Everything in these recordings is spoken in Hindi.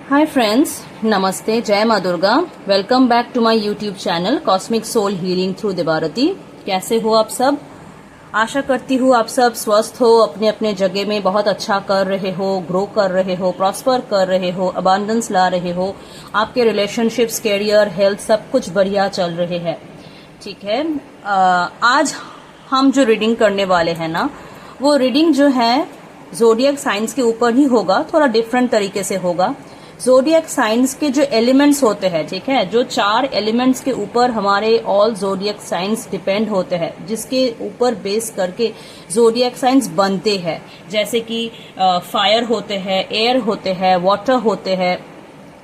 हाय फ्रेंड्स, नमस्ते, जय माँ Durga. Welcome back to my YouTube channel cosmic soul healing through Devarti. कैसे हो आप सब? आशा करती हूँ आप सब स्वस्थ हो, अपने अपने जगह में बहुत अच्छा कर रहे हो, ग्रो कर रहे हो, प्रॉस्पर कर रहे हो, अबांडेंस ला रहे हो। आपके रिलेशनशिप्स, कैरियर, हेल्थ सब कुछ बढ़िया चल रहे हैं। ठीक है। आज हम जो रीडिंग करने वाले हैं ना, वो रीडिंग जो है ज़ोडिएक साइंस के ऊपर ही होगा, थोड़ा डिफरेंट तरीके से होगा। ज़ोडिएक साइंस के जो एलिमेंट्स होते हैं, ठीक है, जो 4 एलिमेंट्स के ऊपर हमारे ऑल ज़ोडिएक साइंस डिपेंड होते हैं, जिसके ऊपर बेस करके ज़ोडिएक साइंस बनते हैं। जैसे कि फायर होते हैं, एयर होते हैं, वाटर होते हैं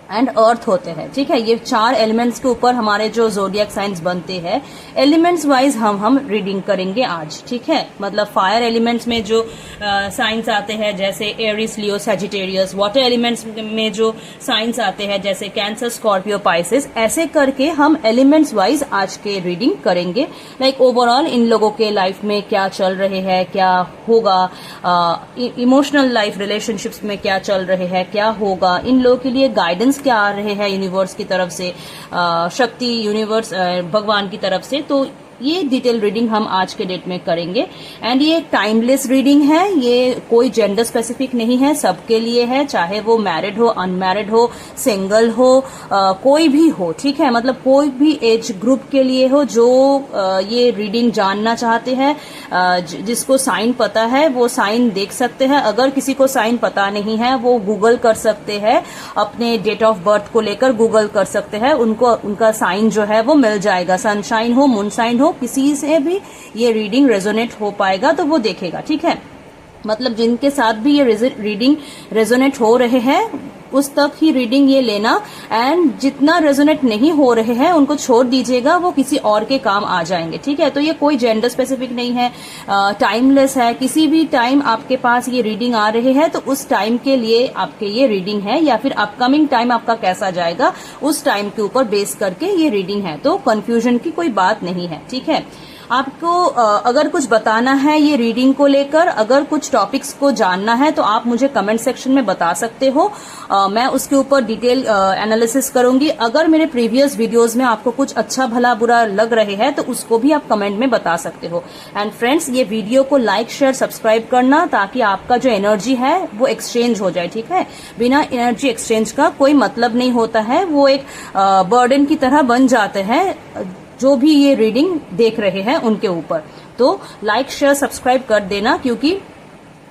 एंड अर्थ होते हैं। ठीक है, ये 4 एलिमेंट्स के ऊपर हमारे जो ज़ोडिएक साइंस बनते हैं, एलिमेंट्स वाइज हम रीडिंग करेंगे आज। ठीक है, मतलब फायर एलिमेंट्स में जो साइंस आते हैं जैसे एरिस, लियो, सैजिटेरियस। वाटर एलिमेंट्स में जो साइंस आते हैं जैसे कैंसर, स्कॉर्पियो, पाइसेस। ऐसे करके हम एलिमेंट्स वाइज आज के रीडिंग करेंगे। लाइक ओवरऑल इन लोगों के लाइफ में क्या चल रहे हैं, क्या होगा, इमोशनल लाइफ, रिलेशनशिप्स में क्या चल रहे हैं, क्या होगा, इन लोगों के लिए गाइडेंस क्या आ रहे हैं यूनिवर्स की तरफ से, शक्ति, यूनिवर्स, भगवान की तरफ से। तो ये डिटेल रीडिंग हम आज के डेट में करेंगे। एंड ये टाइमलेस रीडिंग है, ये कोई जेंडर स्पेसिफिक नहीं है, सबके लिए है, चाहे वो मैरिड हो, अनमैरिड हो, सिंगल हो, कोई भी हो। ठीक है, मतलब कोई भी एज ग्रुप के लिए हो जो ये रीडिंग जानना चाहते हैं। जिसको साइन पता है वो साइन देख सकते हैं। अगर किसी को साइन पता नहीं है वो गूगल कर सकते हैं, अपने डेट ऑफ बर्थ को लेकर गूगल कर सकते हैं, उनको उनका साइन जो है वो मिल जाएगा। सनशाइन हो, मून साइन हो, किसी से भी ये रीडिंग रेजोनेट हो पाएगा तो वो देखेगा। ठीक है, मतलब जिनके साथ भी ये रीडिंग रेजोनेट हो रहे हैं उस तक ही रीडिंग ये लेना, एंड जितना रेजोनेट नहीं हो रहे हैं उनको छोड़ दीजिएगा, वो किसी और के काम आ जाएंगे। ठीक है, तो ये कोई जेंडर स्पेसिफिक नहीं है, टाइमलेस है। किसी भी टाइम आपके पास ये रीडिंग आ रहे हैं तो उस टाइम के लिए आपके ये रीडिंग है, या फिर अपकमिंग टाइम आपका कैसा जाएगा उस टाइम के ऊपर बेस करके ये रीडिंग है। तो कंफ्यूजन की कोई बात नहीं है। ठीक है, आपको अगर कुछ बताना है ये रीडिंग को लेकर, अगर कुछ टॉपिक्स को जानना है तो आप मुझे कमेंट सेक्शन में बता सकते हो। मैं उसके ऊपर डिटेल एनालिसिस करूंगी। अगर मेरे प्रीवियस वीडियोस में आपको कुछ अच्छा भला बुरा लग रहे हैं तो उसको भी आप कमेंट में बता सकते हो। एंड फ्रेंड्स, ये वीडियो को लाइक, शेयर, सब्सक्राइब करना, ताकि आपका जो एनर्जी है वो एक्सचेंज हो जाए। ठीक है, बिना एनर्जी एक्सचेंज का कोई मतलब नहीं होता है, वो एक बर्डन की तरह बन जाते हैं जो भी ये रीडिंग देख रहे हैं उनके ऊपर। तो लाइक, शेयर, सब्सक्राइब कर देना, क्योंकि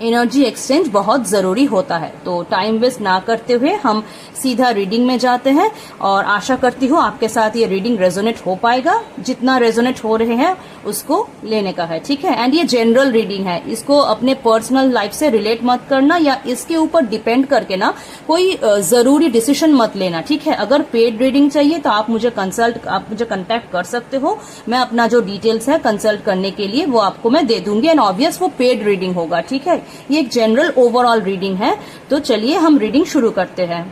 एनर्जी एक्सचेंज बहुत जरूरी होता है। तो टाइम वेस्ट ना करते हुए हम सीधा रीडिंग में जाते हैं, और आशा करती हूँ आपके साथ ये रीडिंग रेजोनेट हो पाएगा। जितना रेजोनेट हो रहे हैं उसको लेने का है। ठीक है, एंड ये जनरल रीडिंग है, इसको अपने पर्सनल लाइफ से रिलेट मत करना, या इसके ऊपर डिपेंड करके ना कोई जरूरी डिसीजन मत लेना। ठीक है, अगर पेड रीडिंग चाहिए तो आप मुझे कांटेक्ट कर सकते हो। मैं अपना जो डिटेल्स है कंसल्ट करने के लिए वो आपको मैं दे दूंगी, एंड ऑब्वियस वो पेड रीडिंग होगा। ठीक है, ये एक जनरल ओवरऑल रीडिंग है। तो चलिए हम रीडिंग शुरू करते हैं।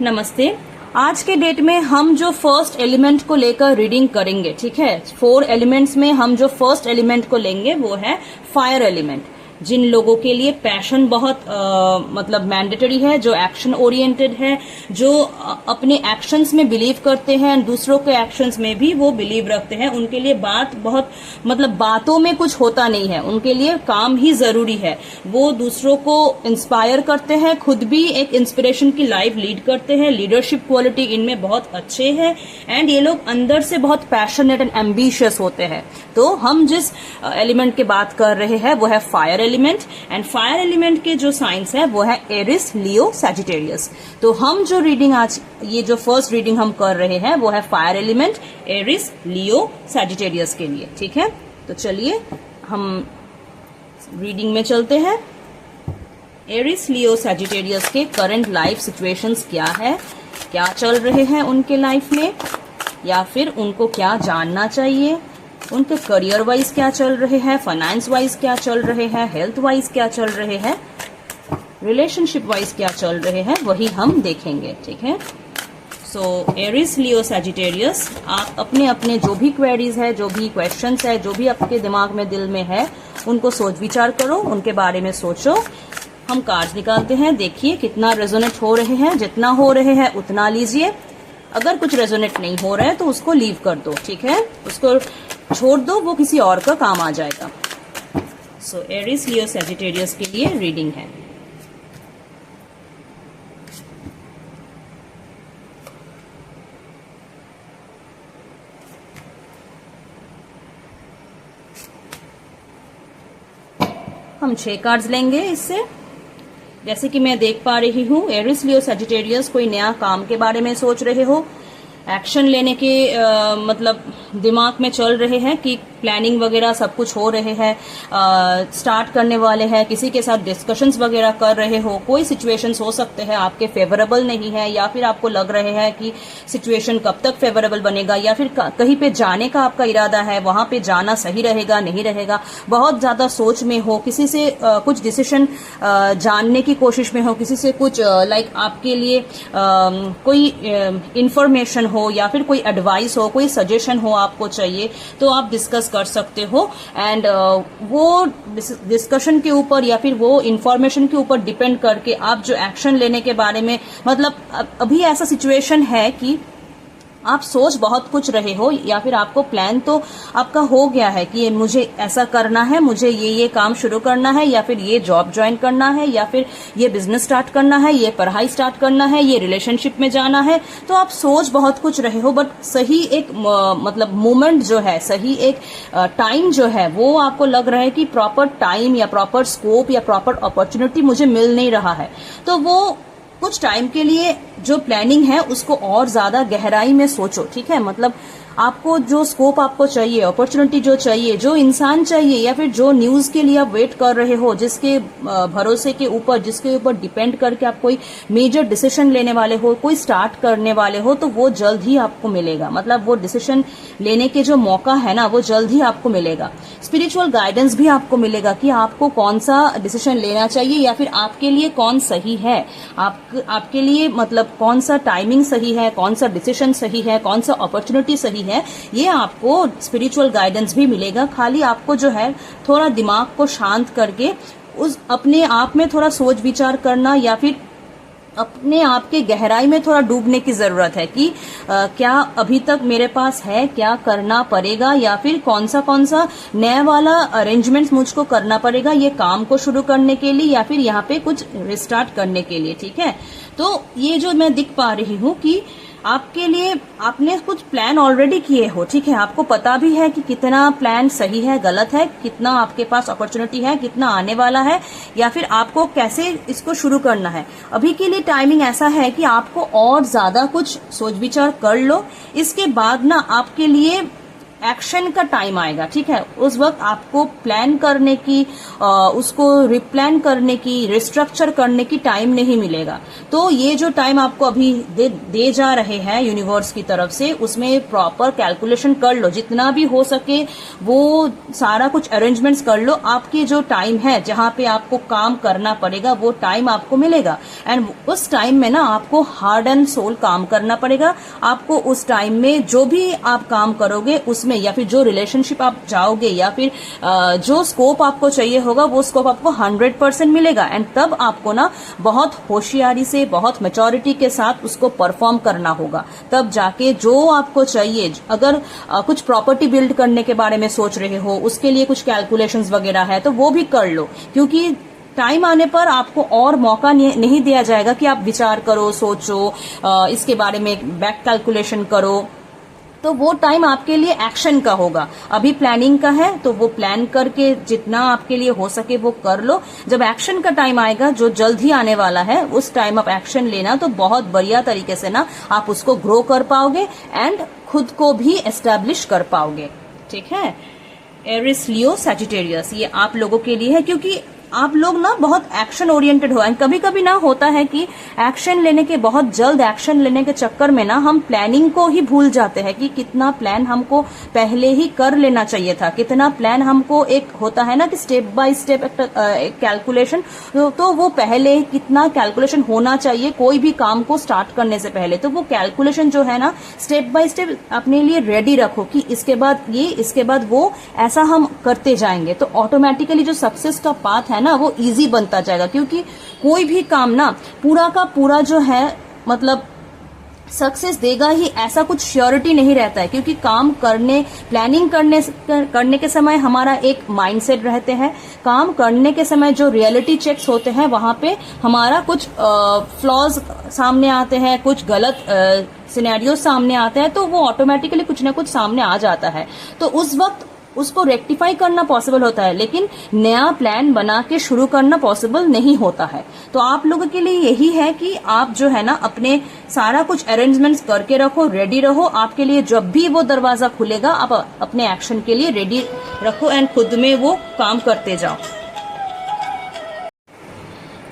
नमस्ते। आज के डेट में हम जो फर्स्ट एलिमेंट को लेकर रीडिंग करेंगे, ठीक है, 4 एलिमेंट्स में हम जो फर्स्ट एलिमेंट को लेंगे वो है फायर एलिमेंट। जिन लोगों के लिए पैशन बहुत मतलब मैंडेटरी है, जो एक्शन ओरिएंटेड है, जो अपने एक्शंस में बिलीव करते हैं, दूसरों के एक्शंस में भी वो बिलीव रखते हैं, उनके लिए बात बहुत मतलब बातों में कुछ होता नहीं है, उनके लिए काम ही जरूरी है। वो दूसरों को इंस्पायर करते हैं, खुद भी एक इंस्पिरेशन की लाइफ लीड करते हैं, लीडरशिप क्वालिटी इनमें बहुत अच्छे है, एंड ये लोग अंदर से बहुत पैशनेट एंड एम्बिशियस होते हैं। तो हम जिस एलिमेंट की बात कर रहे हैं वो है fire element, and fire element के जो साइंस है वो है एरिस, लियो, सैजिटेरियस। तो हम जो रीडिंग आज ये जो फर्स्ट रीडिंग हम कर रहे हैं वो है फायर एलिमेंट, एरिस, लियो, सैजिटेरियस के लिए। ठीक है, तो चलिए हम रीडिंग में चलते हैं। एरिस, लियो, सैजिटेरियस के करंट लाइफ सिचुएशंस क्या है, क्या चल रहे हैं उनके लाइफ में, या फिर उनको क्या जानना चाहिए, उनके करियर वाइज क्या चल रहे हैं, फाइनेंस वाइज क्या चल रहे हैं, हेल्थ वाइज क्या चल रहे हैं, रिलेशनशिप वाइज क्या चल रहे हैं, वही हम देखेंगे। ठीक है, सो एरिस, लियो, सैजिटेरियस, आप अपने अपने जो भी क्वेरीज है, जो भी क्वेश्चंस है, जो भी आपके दिमाग में, दिल में है, उनको सोच विचार करो, उनके बारे में सोचो। हम कार्ड्स निकालते हैं, देखिए कितना रेजोनेट हो रहे हैं, जितना हो रहे हैं उतना लीजिए। अगर कुछ रेजोनेट नहीं हो रहा है तो उसको लीव कर दो, ठीक है, उसको छोड़ दो, वो किसी और का काम आ जाएगा। सो एरिस लियो सैजिटेरियस के लिए रीडिंग है। हम 6 कार्ड्स लेंगे इससे। जैसे कि मैं देख पा रही हूँ, एरिस लियो सैजिटेरियस कोई नया काम के बारे में सोच रहे हो, एक्शन लेने के मतलब दिमाग में चल रहे हैं कि प्लानिंग वगैरह सब कुछ हो रहे हैं, स्टार्ट करने वाले हैं, किसी के साथ डिस्कशंस वगैरह कर रहे हो। कोई सिचुएशंस हो सकते हैं आपके फेवरेबल नहीं है, या फिर आपको लग रहे हैं कि सिचुएशन कब तक फेवरेबल बनेगा, या फिर कहीं पे जाने का आपका इरादा है, वहां पे जाना सही रहेगा नहीं रहेगा, बहुत ज्यादा सोच में हो, किसी से कुछ डिसीजन जानने की कोशिश में हो, किसी से कुछ लाइक आपके लिए कोई इंफॉर्मेशन हो या फिर कोई एडवाइस हो, कोई सजेशन हो आपको चाहिए, तो आप डिस्कस कर सकते हो। एंड वो डिस्कशन के ऊपर या फिर वो इंफॉर्मेशन के ऊपर डिपेंड करके आप जो एक्शन लेने के बारे में, मतलब अभी ऐसा सिचुएशन है कि आप सोच बहुत कुछ रहे हो, या फिर आपको प्लान तो आपका हो गया है कि मुझे ऐसा करना है, मुझे ये काम शुरू करना है, या फिर ये जॉब ज्वाइन करना है, या फिर ये बिजनेस स्टार्ट करना है, ये पढ़ाई स्टार्ट करना है, ये रिलेशनशिप में जाना है। तो आप सोच बहुत कुछ रहे हो, बट सही एक मतलब मोमेंट जो है, सही एक टाइम जो है, वो आपको लग रहा है कि प्रॉपर टाइम या प्रॉपर स्कोप या प्रॉपर अपॉर्चुनिटी मुझे मिल नहीं रहा है। तो वो कुछ टाइम के लिए जो प्लानिंग है उसको और ज्यादा गहराई में सोचो, ठीक है। मतलब आपको जो स्कोप आपको चाहिए, अपॉर्चुनिटी जो चाहिए, जो इंसान चाहिए, या फिर जो न्यूज के लिए आप वेट कर रहे हो, जिसके भरोसे के ऊपर, जिसके ऊपर डिपेंड करके आप कोई मेजर डिसीजन लेने वाले हो, कोई स्टार्ट करने वाले हो, तो वो जल्द ही आपको मिलेगा। मतलब वो डिसीजन लेने के जो मौका है ना, वो जल्द ही आपको मिलेगा। स्पिरिचुअल गाइडेंस भी आपको मिलेगा कि आपको कौन सा डिसीजन लेना चाहिए, या फिर आपके लिए कौन सही है, आपके लिए मतलब कौन सा टाइमिंग सही है, कौन सा डिसीजन सही है, कौन सा अपॉर्चुनिटी सही है, ये आपको स्पिरिचुअल गाइडेंस भी मिलेगा। खाली आपको जो है थोड़ा दिमाग को शांत करके उस अपने आप में थोड़ा सोच विचार करना, या फिर अपने आप के गहराई में थोड़ा डूबने की जरूरत है कि क्या अभी तक मेरे पास है, क्या करना पड़ेगा, या फिर कौन सा नया वाला अरेंजमेंट्स मुझको करना पड़ेगा ये काम को शुरू करने के लिए, या फिर यहाँ पे कुछ रिस्टार्ट करने के लिए, ठीक है। तो ये जो मैं दिख पा रही हूँ कि आपके लिए आपने कुछ प्लान ऑलरेडी किए हो, ठीक है। आपको पता भी है कि कितना प्लान सही है, गलत है, कितना आपके पास अपॉर्चुनिटी है, कितना आने वाला है, या फिर आपको कैसे इसको शुरू करना है। अभी के लिए टाइमिंग ऐसा है कि आपको और ज्यादा कुछ सोच विचार कर लो, इसके बाद ना आपके लिए एक्शन का टाइम आएगा, ठीक है। उस वक्त आपको प्लान करने की, उसको रिप्लान करने की, रिस्ट्रक्चर करने की टाइम नहीं मिलेगा। तो ये जो टाइम आपको अभी दे जा रहे हैं यूनिवर्स की तरफ से, उसमें प्रॉपर कैलकुलेशन कर लो, जितना भी हो सके वो सारा कुछ अरेंजमेंट्स कर लो। आपकी जो टाइम है जहां पे आपको काम करना पड़ेगा, वो टाइम आपको मिलेगा। एंड उस टाइम में ना आपको हार्ड एंड सोल काम करना पड़ेगा। आपको उस टाइम में जो भी आप काम करोगे उसमें, या फिर जो रिलेशनशिप आप जाओगे, या फिर जो स्कोप आपको चाहिए होगा, वो स्कोप आपको 100% मिलेगा। एंड तब आपको ना बहुत होशियारी से, बहुत मैच्योरिटी के साथ उसको परफॉर्म करना होगा। तब जाके जो आपको चाहिए, अगर कुछ प्रॉपर्टी बिल्ड करने के बारे में सोच रहे हो, उसके लिए कुछ कैलकुलेशंस वगैरह है, तो वो भी कर लो, क्योंकि टाइम आने पर आपको और मौका नहीं दिया जाएगा कि आप विचार करो, सोचो, इसके बारे में बैक कैलकुलेशन करो। तो वो टाइम आपके लिए एक्शन का होगा। अभी प्लानिंग का है, तो वो प्लान करके जितना आपके लिए हो सके वो कर लो। जब एक्शन का टाइम आएगा, जो जल्द ही आने वाला है, उस टाइम आप एक्शन लेना, तो बहुत बढ़िया तरीके से ना आप उसको ग्रो कर पाओगे एंड खुद को भी एस्टैब्लिश कर पाओगे, ठीक है। एरिस लियो सैजिटेरियस, ये आप लोगों के लिए है, क्योंकि आप लोग ना बहुत एक्शन ओरिएंटेड हो। एंड कभी कभी ना होता है कि एक्शन लेने के, बहुत जल्द एक्शन लेने के चक्कर में ना हम प्लानिंग को ही भूल जाते हैं कि कितना प्लान हमको पहले ही कर लेना चाहिए था, कितना प्लान हमको, एक होता है ना कि स्टेप बाय स्टेप एक कैलकुलेशन, तो वो पहले कितना कैलकुलेशन होना चाहिए कोई भी काम को स्टार्ट करने से पहले। तो वो कैलकुलेशन जो है ना, स्टेप बाय स्टेप अपने लिए रेडी रखो कि इसके बाद ये, इसके बाद वो, ऐसा हम करते जाएंगे। तो ऑटोमेटिकली जो सक्सेस का पाथ है है ना वो इजी बनता जाएगा, क्योंकि कोई भी काम ना पूरा का पूरा जो है मतलब सक्सेस देगा ही ऐसा कुछ श्योरिटी नहीं रहता है, क्योंकि काम करने प्लानिंग करने के समय हमारा एक माइंडसेट रहते हैं, काम करने के समय जो रियलिटी चेक्स होते हैं वहां पे हमारा कुछ फ्लॉज सामने आते हैं, कुछ गलत सिनेरियो सामने आते हैं, तो वो ऑटोमेटिकली कुछ ना कुछ सामने आ जाता है। तो उस वक्त उसको रेक्टिफाई करना पॉसिबल होता है, लेकिन नया प्लान बना के शुरू करना पॉसिबल नहीं होता है। तो आप लोगों के लिए यही है कि आप जो है ना अपने सारा कुछ अरेंजमेंट्स करके रखो, रेडी रहो। आपके लिए जब भी वो दरवाजा खुलेगा आप अपने एक्शन के लिए रेडी रखो एंड खुद में वो काम करते जाओ।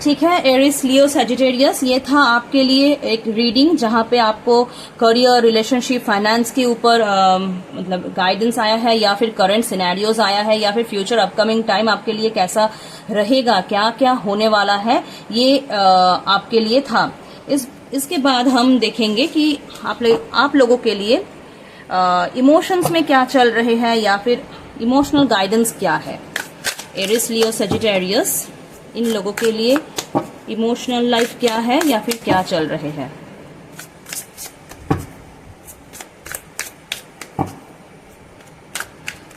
ठीक है एरिस, लियो, सजिटेरियस, ये था आपके लिए एक रीडिंग जहां पे आपको करियर, रिलेशनशिप, फाइनेंस के ऊपर मतलब गाइडेंस आया है, या फिर करंट सिनेरियोज आया है, या फिर फ्यूचर अपकमिंग टाइम आपके लिए कैसा रहेगा, क्या क्या होने वाला है, ये आपके लिए था। इसके बाद हम देखेंगे कि आप लोगों के लिए इमोशंस में क्या चल रहे हैं, या फिर इमोशनल गाइडेंस क्या है। एरिस, लियो, सजिटेरियस, इन लोगों के लिए इमोशनल लाइफ क्या है या फिर क्या चल रहे हैं।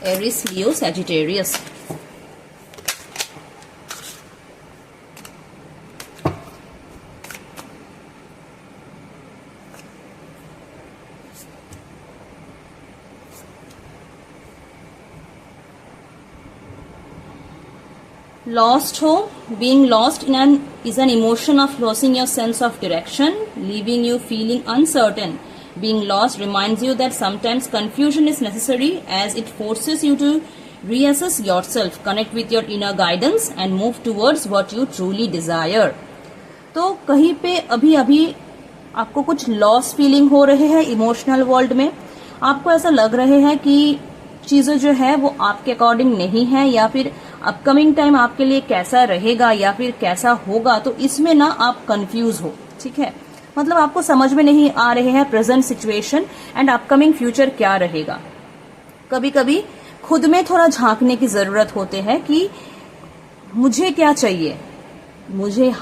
एरिस, लियो, सजिटेरियस। Lost हो, being lost is an emotion of losing your sense of direction, leaving you feeling uncertain. Being lost reminds you that sometimes confusion is necessary as it forces you to reassess yourself, connect with your inner guidance and move towards what you truly desire. तो कहीं पे अभी आपको कुछ लॉस फीलिंग हो रहे हैं इमोशनल वर्ल्ड में, आपको ऐसा लग रहे हैं कि चीजें जो है वो आपके अकॉर्डिंग नहीं है, या फिर अपकमिंग टाइम आपके लिए कैसा रहेगा या फिर कैसा होगा, तो इसमें ना आप कंफ्यूज हो। ठीक है, मतलब आपको समझ में नहीं आ रहे हैं present situation and upcoming future क्या रहेगा। कभी कभी खुद में थोड़ा झांकने की जरूरत होते है कि मुझे क्या चाहिए, मुझे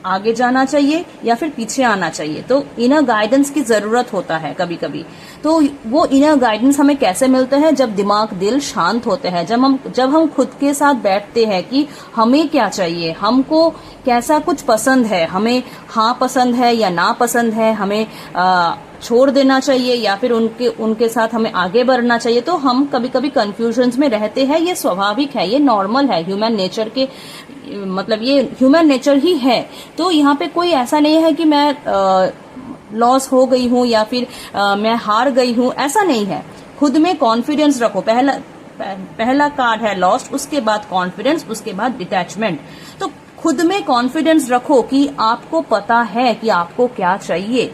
आगे जाना चाहिए या फिर पीछे आना चाहिए। तो इनर गाइडेंस की जरूरत होता है कभी कभी। तो वो इनर गाइडेंस हमें कैसे मिलते हैं, जब दिमाग दिल शांत होते हैं, जब हम खुद के साथ बैठते हैं कि हमें क्या चाहिए, हमको कैसा कुछ पसंद है, हमें हाँ पसंद है या ना पसंद है, हमें छोड़ देना चाहिए या फिर उनके साथ हमें आगे बढ़ना चाहिए। तो हम कभी कभी कंफ्यूजन्स में रहते हैं, ये स्वाभाविक है, ये नॉर्मल है, ह्यूमन नेचर के मतलब ये ह्यूमन नेचर ही है। तो यहाँ पे कोई ऐसा नहीं है कि मैं लॉस हो गई हूँ या फिर मैं हार गई हूँ, ऐसा नहीं है। खुद में कॉन्फिडेंस रखो। पहला कार्ड है लॉस्ट, उसके बाद कॉन्फिडेंस, उसके बाद डिटैचमेंट। तो खुद में कॉन्फिडेंस रखो कि आपको पता है कि आपको क्या चाहिए,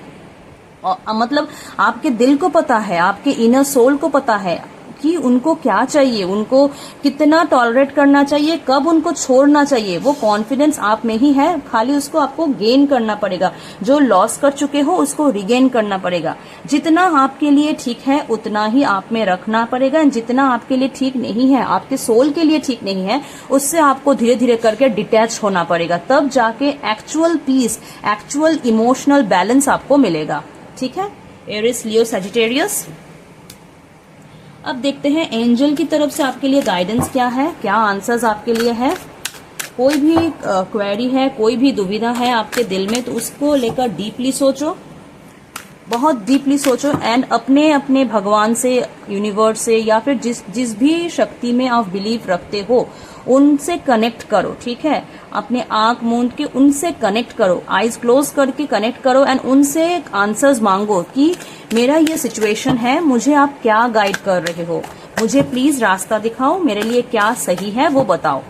मतलब आपके दिल को पता है, आपके इनर सोल को पता है कि उनको क्या चाहिए, उनको कितना टॉलरेट करना चाहिए, कब उनको छोड़ना चाहिए। वो कॉन्फिडेंस आप में ही है, खाली उसको आपको गेन करना पड़ेगा। जो लॉस कर चुके हो उसको रिगेन करना पड़ेगा। जितना आपके लिए ठीक है उतना ही आप में रखना पड़ेगा, जितना आपके लिए ठीक नहीं है, आपके सोल के लिए ठीक नहीं है, उससे आपको धीरे धीरे करके डिटैच होना पड़ेगा। तब जाके actual peace, actual emotional balance आपको मिलेगा। ठीक है एरिस, लियो, सजिटेरियस। अब देखते हैं एंजल की तरफ से आपके लिए गाइडेंस क्या है, क्या आंसर्स आपके लिए है। कोई भी क्वेरी है, कोई भी दुविधा है आपके दिल में, तो उसको लेकर डीपली सोचो, बहुत डीपली सोचो एंड अपने अपने भगवान से, यूनिवर्स से, या फिर जिस भी शक्ति में आप बिलीव रखते हो उनसे कनेक्ट करो। ठीक है, अपने आंख मूंद के उनसे कनेक्ट करो, आईज क्लोज करके कनेक्ट करो एंड उनसे आंसर्स मांगो कि मेरा ये सिचुएशन है, मुझे आप क्या गाइड कर रहे हो, मुझे प्लीज रास्ता दिखाओ, मेरे लिए क्या सही है वो बताओ।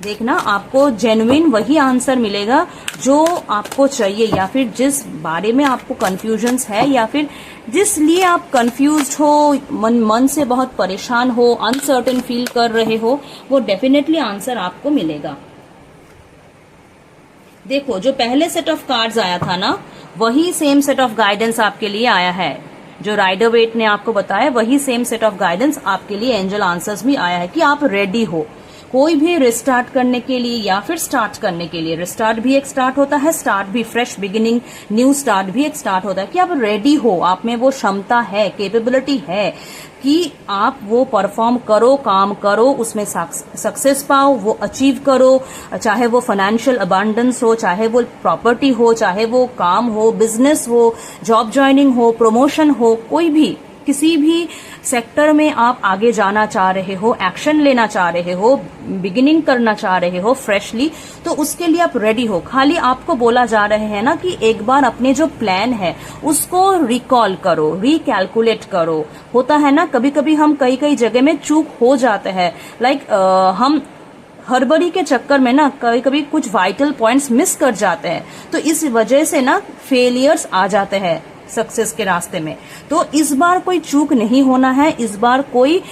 देखना आपको जेन्युइन वही आंसर मिलेगा जो आपको चाहिए, या फिर जिस बारे में आपको कंफ्यूजन्स है, या फिर जिस लिए आप कंफ्यूज्ड हो, मन से बहुत परेशान हो, अनसर्टेन फील कर रहे हो, वो डेफिनेटली आंसर आपको मिलेगा। देखो जो पहले सेट ऑफ कार्ड्स आया था ना, वही सेम सेट ऑफ गाइडेंस आपके लिए आया है। जो राइडर वेट ने आपको बताया वही सेम सेट ऑफ गाइडेंस आपके लिए एंजल आंसर्स भी आया है कि आप रेडी हो। कोई भी रिस्टार्ट करने के लिए या फिर स्टार्ट करने के लिए, रिस्टार्ट भी एक स्टार्ट होता है, स्टार्ट भी, फ्रेश बिगिनिंग, न्यू स्टार्ट भी एक स्टार्ट होता है कि आप रेडी हो, आप में वो क्षमता है, कैपेबिलिटी है कि आप वो परफॉर्म करो, काम करो, उसमें सक्सेस पाओ, वो अचीव करो, चाहे वो फाइनेंशियल अबांडेंस हो, चाहे वो प्रॉपर्टी हो, चाहे वो काम हो, बिजनेस हो, जॉब ज्वाइनिंग हो, प्रमोशन हो, कोई भी किसी भी सेक्टर में आप आगे जाना चाह रहे हो, एक्शन लेना चाह रहे हो, बिगिनिंग करना चाह रहे हो फ्रेशली, तो उसके लिए आप रेडी हो। खाली आपको बोला जा रहे हैं ना कि एक बार अपने जो प्लान है उसको रिकॉल करो, रिकैलकुलेट करो। होता है ना, कभी कभी हम कई कई जगह में चूक हो जाते हैं, हम हड़बड़ी के चक्कर में ना कभी कभी कुछ वाइटल पॉइंट्स मिस कर जाते हैं, तो इस वजह से ना फेलियर्स आ जाते हैं सक्सेस के रास्ते में। तो इस बार कोई चूक नहीं होना है, इस बार कोई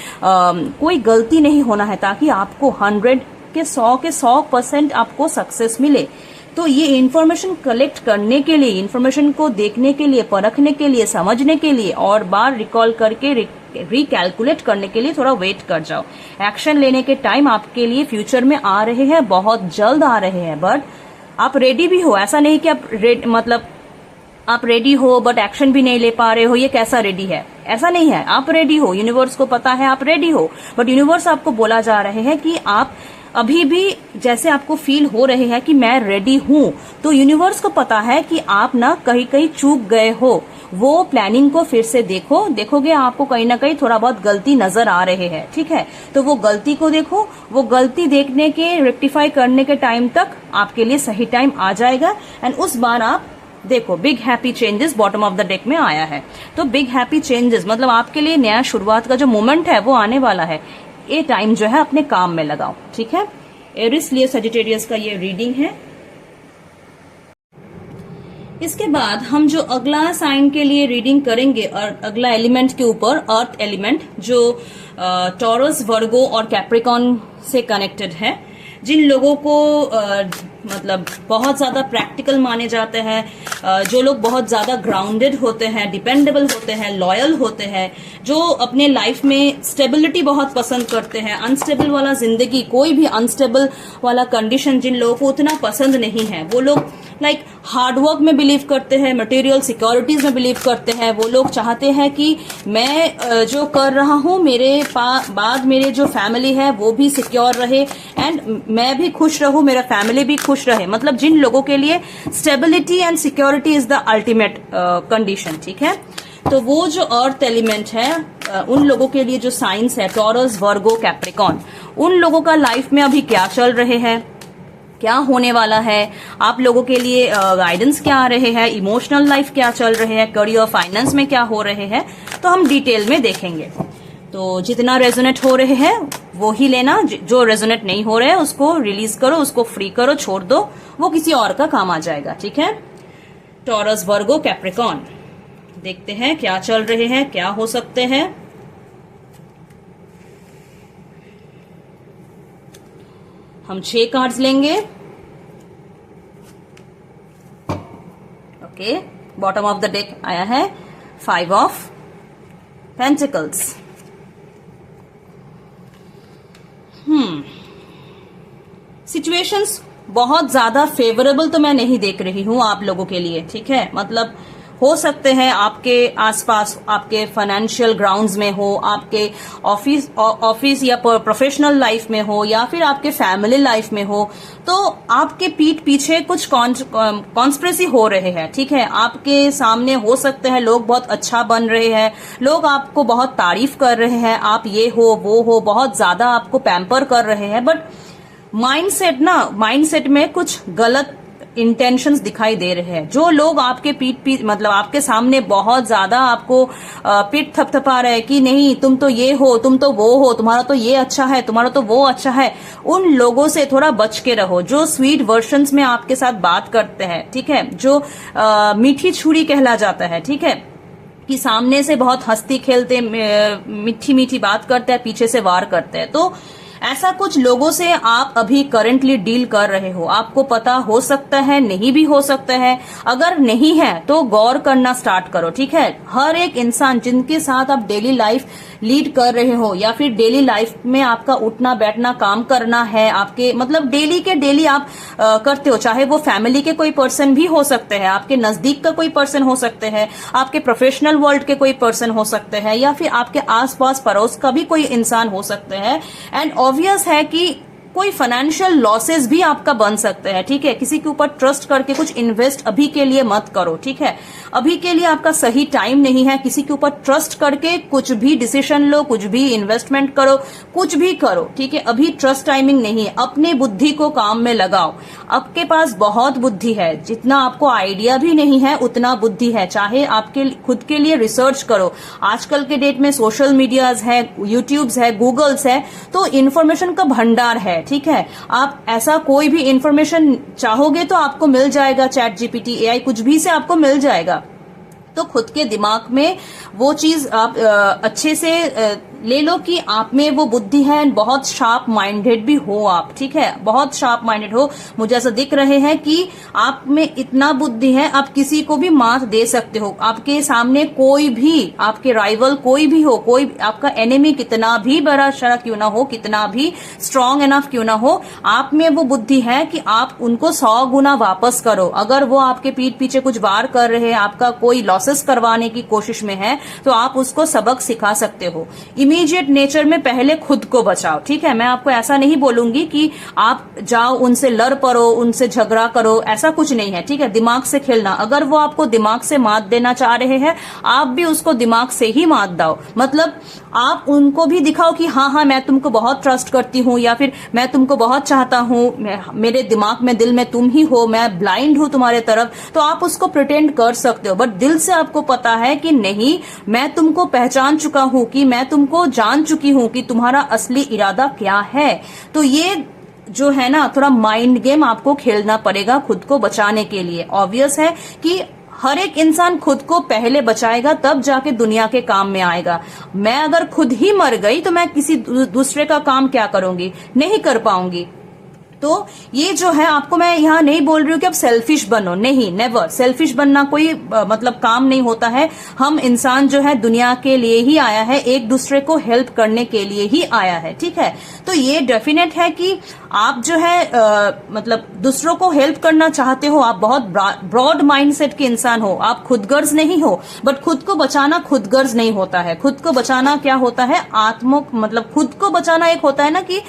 गलती नहीं होना है, ताकि आपको 100% आपको सक्सेस मिले। तो ये इन्फॉर्मेशन कलेक्ट करने के लिए, इन्फॉर्मेशन को देखने के लिए, परखने के लिए, समझने के लिए और बार रिकॉल करके रिकैलकुलेट करने के लिए थोड़ा वेट कर जाओ। एक्शन लेने के टाइम आपके लिए फ्यूचर में आ रहे हैं, बहुत जल्द आ रहे हैं, बट आप रेडी भी हो। ऐसा नहीं कि आप रेडी हो बट एक्शन भी नहीं ले पा रहे हो, ये कैसा रेडी है? ऐसा नहीं है, आप रेडी हो, यूनिवर्स को पता है आप रेडी हो, बट यूनिवर्स आपको बोला जा रहे हैं कि आप अभी भी जैसे आपको फील हो रहे हैं कि मैं रेडी हूं, तो यूनिवर्स को पता है कि आप ना कहीं कहीं चूक गए हो। वो प्लानिंग को फिर से देखोगे आपको कहीं ना कहीं थोड़ा बहुत गलती नजर आ रहे हैं, ठीक है? तो वो गलती को देखो, वो गलती देखने के, रेक्टिफाई करने के टाइम तक आपके लिए सही टाइम आ जाएगा, एंड उस बार आप देखो big happy changes bottom of the deck में आया है। तो बिग हैप्पी चेंजेस मतलब आपके लिए नया शुरुआत का जो मोमेंट है वो आने वाला है। ये टाइम जो है अपने काम में लगाओ, ठीक है? एरिस लियो सजिटेरियस का ये रीडिंग है। इसके बाद हम जो अगला साइन के लिए रीडिंग करेंगे और अगला एलिमेंट के ऊपर, अर्थ एलिमेंट, जो टॉरस, वर्गो और कैप्रिकॉन से कनेक्टेड है। जिन लोगों को मतलब बहुत ज्यादा प्रैक्टिकल माने जाते हैं, जो लोग बहुत ज्यादा ग्राउंडेड होते हैं, डिपेंडेबल होते हैं, लॉयल होते हैं, जो अपने लाइफ में स्टेबिलिटी बहुत पसंद करते हैं, अनस्टेबल वाला जिंदगी, कोई भी अनस्टेबल वाला कंडीशन जिन लोगों को उतना पसंद नहीं है, वो लोग हार्डवर्क में बिलीव करते हैं, मटेरियल सिक्योरिटीज में बिलीव करते हैं। वो लोग चाहते हैं कि मैं जो कर रहा हूं मेरे बाद मेरे जो फैमिली है वो भी सिक्योर रहे, एंड मैं भी खुश रहूं, मेरा फैमिली भी खुश रहे। मतलब जिन लोगों के लिए stability and security is the ultimate condition, ठीक है? तो वो जो अर्थ एलिमेंट है, उन लोगों के लिए जो साइंस है, टॉरस, वर्गो, कैप्रिकॉन, उन लोगों का लाइफ में अभी क्या चल रहे हैं, क्या होने वाला है, आप लोगों के लिए गाइडेंस क्या आ रहे हैं, इमोशनल लाइफ क्या चल रहे हैं, करियर, फाइनेंस में क्या हो रहे हैं, तो हम डिटेल में देखेंगे। तो जितना रेजोनेट हो रहे हैं वो ही लेना, जो रेजोनेट नहीं हो रहे हैं उसको रिलीज करो, उसको फ्री करो, छोड़ दो, वो किसी और का काम आ जाएगा, ठीक है? टॉरस, वर्गो, कैप्रिकॉन, देखते हैं क्या चल रहे हैं, क्या हो सकते हैं। हम 6 कार्ड्स लेंगे। Okay, bottom of the deck आया है 5 ऑफ पेंटिकल्स। सिचुएशंस बहुत ज्यादा फेवरेबल तो मैं नहीं देख रही हूं आप लोगों के लिए, ठीक है? मतलब हो सकते हैं आपके आसपास, आपके फाइनेंशियल ग्राउंड्स में हो, आपके ऑफिस या प्रोफेशनल लाइफ में हो, या फिर आपके फैमिली लाइफ में हो, तो आपके पीठ पीछे कुछ कॉन्स्पिरेसी हो रहे हैं, ठीक है? आपके सामने हो सकते हैं लोग बहुत अच्छा बन रहे हैं, लोग आपको बहुत तारीफ कर रहे हैं, आप ये हो वो हो, बहुत ज्यादा आपको पैम्पर कर रहे हैं, बट माइंडसेट में कुछ गलत इंटेंशंस दिखाई दे रहे हैं। जो लोग आपके पीठ मतलब आपके सामने बहुत ज्यादा आपको पीठ थपथपा रहे हैं कि नहीं तुम तो ये हो, तुम तो वो हो, तुम्हारा तो ये अच्छा है, तुम्हारा तो वो अच्छा है, उन लोगों से थोड़ा बच के रहो। जो स्वीट वर्जन्स में आपके साथ बात करते हैं, ठीक है, जो मीठी छुरी कहला जाता है, ठीक है, कि सामने से बहुत हंसती खेलते मीठी मीठी बात करते हैं, पीछे से वार करते हैं, तो ऐसा कुछ लोगों से आप अभी करंटली डील कर रहे हो। आपको पता हो सकता है, नहीं भी हो सकता है। अगर नहीं है तो गौर करना स्टार्ट करो, ठीक है? हर एक इंसान जिनके साथ आप डेली लाइफ लीड कर रहे हो, या फिर डेली लाइफ में आपका उठना बैठना काम करना है, आपके मतलब डेली के डेली आप करते हो, चाहे वो फैमिली के कोई पर्सन भी हो सकते हैं, आपके नजदीक का कोई पर्सन हो सकते हैं, आपके प्रोफेशनल वर्ल्ड के कोई पर्सन हो सकते हैं, या फिर आपके आसपास पड़ोस का भी कोई इंसान हो सकते हैं। एंड ऑब्वियस है कि कोई फाइनेंशियल लॉसेस भी आपका बन सकते हैं, ठीक है। किसी के ऊपर ट्रस्ट करके कुछ इन्वेस्ट अभी के लिए मत करो, ठीक है। अभी के लिए आपका सही टाइम नहीं है। किसी के ऊपर ट्रस्ट करके कुछ भी डिसीजन लो, कुछ भी इन्वेस्टमेंट करो, कुछ भी करो, ठीक है। अभी ट्रस्ट टाइमिंग नहीं है। अपने बुद्धि को काम में लगाओ। आपके पास बहुत बुद्धि है, जितना आपको आइडिया भी नहीं है उतना बुद्धि है। चाहे आपके खुद के लिए रिसर्च करो। आजकल के डेट में सोशल मीडियाज है, यूट्यूब्स है, गूगल्स है, तो इन्फॉर्मेशन का भंडार है, ठीक है। आप ऐसा कोई भी इंफॉर्मेशन चाहोगे तो आपको मिल जाएगा, चैट जीपीटी, एआई, कुछ भी से आपको मिल जाएगा। तो खुद के दिमाग में वो चीज आप अच्छे से ले लो कि आप में वो बुद्धि है, बहुत शार्प माइंडेड भी हो आप, ठीक है। बहुत शार्प माइंडेड हो। मुझे ऐसा दिख रहे हैं कि आप में इतना बुद्धि है, आप किसी को भी मात दे सकते हो। आपके सामने कोई भी, आपके राइवल कोई भी हो, कोई आपका एनिमी कितना भी बड़ा शरा क्यों ना हो, कितना भी स्ट्रांग एनफ क्यों ना हो, आप में वो बुद्धि है कि आप उनको 100 गुना वापस करो। अगर वो आपके पीठ पीछे कुछ वार कर रहे हैं, आपका कोई लॉसेस करवाने की कोशिश में है, तो आप उसको सबक सिखा सकते हो। इमीडिएट नेचर में पहले खुद को बचाओ, ठीक है। मैं आपको ऐसा नहीं बोलूंगी कि आप जाओ उनसे लड़ पड़ो, उनसे झगड़ा करो, ऐसा कुछ नहीं है, ठीक है। दिमाग से खेलना, अगर वो आपको दिमाग से मात देना चाह रहे हैं, आप भी उसको दिमाग से ही मात दो। मतलब आप उनको भी दिखाओ कि हाँ हाँ मैं तुमको बहुत ट्रस्ट करती हूँ, या फिर मैं तुमको बहुत चाहता हूँ, मेरे दिमाग में दिल में तुम ही हो, मैं ब्लाइंड हूँ तुम्हारे तरफ। तो आप उसको प्रिटेंड कर सकते हो, बट दिल से आपको पता है कि नहीं, मैं तुमको पहचान चुका हूँ, कि मैं तुमको जान चुकी हूँ कि तुम्हारा असली इरादा क्या है। तो ये जो है ना, थोड़ा माइंड गेम आपको खेलना पड़ेगा खुद को बचाने के लिए। ऑब्वियस है कि हर एक इंसान खुद को पहले बचाएगा, तब जाके दुनिया के काम में आएगा। मैं अगर खुद ही मर गई तो मैं किसी दूसरे का काम क्या करूंगी, नहीं कर पाऊंगी। तो ये जो है, आपको मैं यहाँ नहीं बोल रही हूँ कि आप सेल्फिश बनो, नहीं, नेवर। सेल्फिश बनना कोई मतलब काम नहीं होता है। हम इंसान जो है दुनिया के लिए ही आया है, एक दूसरे को हेल्प करने के लिए ही आया है, ठीक है। तो ये डेफिनेट है कि आप जो है मतलब दूसरों को हेल्प करना चाहते हो, आप बहुत ब्रॉड माइंडसेट के इंसान हो, आप खुदगर्ज नहीं हो। बट खुद को बचाना खुदगर्ज नहीं होता है। खुद को बचाना क्या होता है, मतलब खुद को बचाना एक होता है ना कि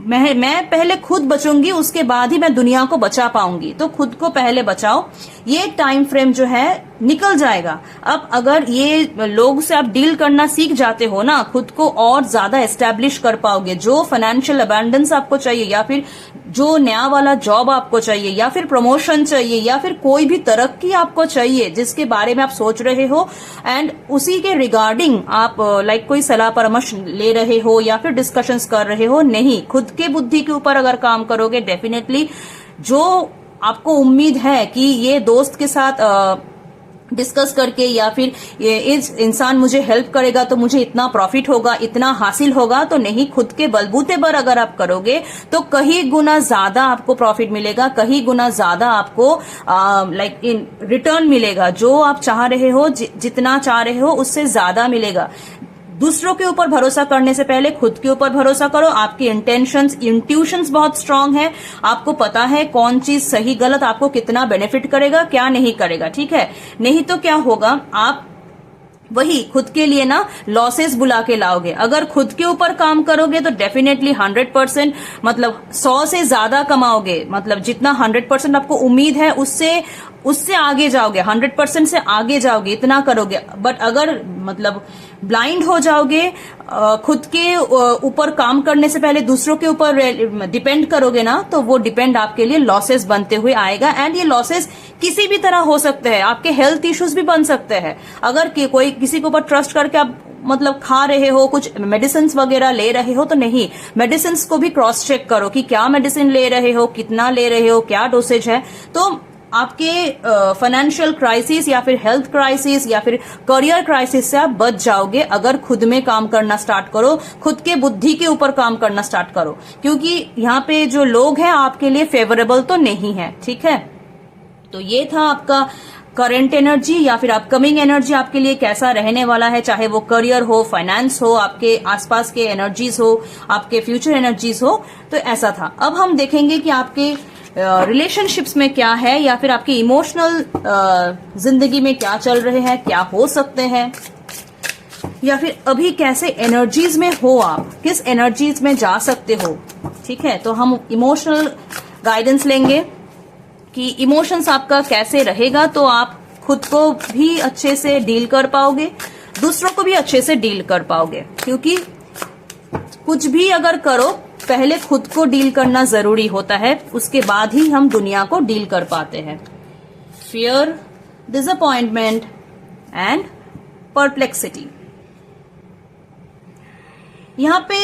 मैं पहले खुद बचूंगी, उसके बाद ही मैं दुनिया को बचा पाऊंगी। तो खुद को पहले बचाओ। ये टाइम फ्रेम जो है निकल जाएगा। अब अगर ये लोग से आप डील करना सीख जाते हो ना, खुद को और ज्यादा एस्टेब्लिश कर पाओगे। जो फाइनेंशियल अबंडेंस आपको चाहिए, या फिर जो नया वाला जॉब आपको चाहिए, या फिर प्रमोशन चाहिए, या फिर कोई भी तरक्की आपको चाहिए जिसके बारे में आप सोच रहे हो, एंड उसी के रिगार्डिंग आप लाइक कोई सलाह परामर्श ले रहे हो या फिर डिस्कशंस कर रहे हो, नहीं, खुद के बुद्धि के ऊपर अगर काम करोगे, डेफिनेटली जो आपको उम्मीद है कि ये दोस्त के साथ डिस्कस करके, या फिर ये इस इंसान मुझे हेल्प करेगा तो मुझे इतना प्रॉफिट होगा, इतना हासिल होगा, तो नहीं, खुद के बलबूते पर अगर आप करोगे तो कहीं गुना ज्यादा आपको प्रॉफिट मिलेगा, कहीं गुना ज्यादा आपको लाइक इन रिटर्न मिलेगा। जो आप चाह रहे हो, जितना चाह रहे हो, उससे ज्यादा मिलेगा। दूसरों के ऊपर भरोसा करने से पहले खुद के ऊपर भरोसा करो। आपकी इंट्यूशंस बहुत स्ट्रांग है, आपको पता है कौन चीज सही गलत, आपको कितना बेनिफिट करेगा, क्या नहीं करेगा, ठीक है। नहीं तो क्या होगा, आप वही खुद के लिए ना लॉसेस बुला के लाओगे। अगर खुद के ऊपर काम करोगे तो डेफिनेटली 100% मतलब 100 से ज्यादा कमाओगे। मतलब जितना 100% आपको उम्मीद है उससे आगे जाओगे, 100% से आगे जाओगे, इतना करोगे। बट अगर मतलब ब्लाइंड हो जाओगे, खुद के ऊपर काम करने से पहले दूसरों के ऊपर डिपेंड करोगे ना, तो वो डिपेंड आपके लिए लॉसेस बनते हुए आएगा। एंड ये लॉसेस किसी भी तरह हो सकते हैं, आपके हेल्थ इश्यूज भी बन सकते हैं। अगर कोई किसी के ऊपर ट्रस्ट करके आप मतलब खा रहे हो, कुछ मेडिसिन वगैरह ले रहे हो, तो नहीं, मेडिसिन को भी क्रॉस चेक करो कि क्या मेडिसिन ले रहे हो, कितना ले रहे हो, क्या डोसेज है। तो आपके फाइनेंशियल क्राइसिस या फिर हेल्थ क्राइसिस या फिर करियर क्राइसिस से आप बच जाओगे अगर खुद में काम करना स्टार्ट करो, खुद के बुद्धि के ऊपर काम करना स्टार्ट करो। क्योंकि यहाँ पे जो लोग हैं आपके लिए फेवरेबल तो नहीं है, ठीक है। तो ये था आपका करंट एनर्जी या फिर अपकमिंग एनर्जी आपके लिए कैसा रहने वाला है, चाहे वो करियर हो, फाइनेंस हो, आपके आसपास के एनर्जीज हो, आपके फ्यूचर एनर्जीज हो, तो ऐसा था। अब हम देखेंगे कि आपके रिलेशनशिप्स में क्या है, या फिर आपकी इमोशनल जिंदगी में क्या चल रहे हैं, क्या हो सकते हैं, या फिर अभी कैसे एनर्जीज में हो, आप किस एनर्जीज में जा सकते हो। ठीक है, तो हम इमोशनल गाइडेंस लेंगे कि इमोशंस आपका कैसे रहेगा, तो आप खुद को भी अच्छे से डील कर पाओगे, दूसरों को भी अच्छे से डील कर पाओगे। क्योंकि कुछ भी अगर करो, पहले खुद को डील करना जरूरी होता है, उसके बाद ही हम दुनिया को डील कर पाते हैं। Fear, disappointment and perplexity. यहां पे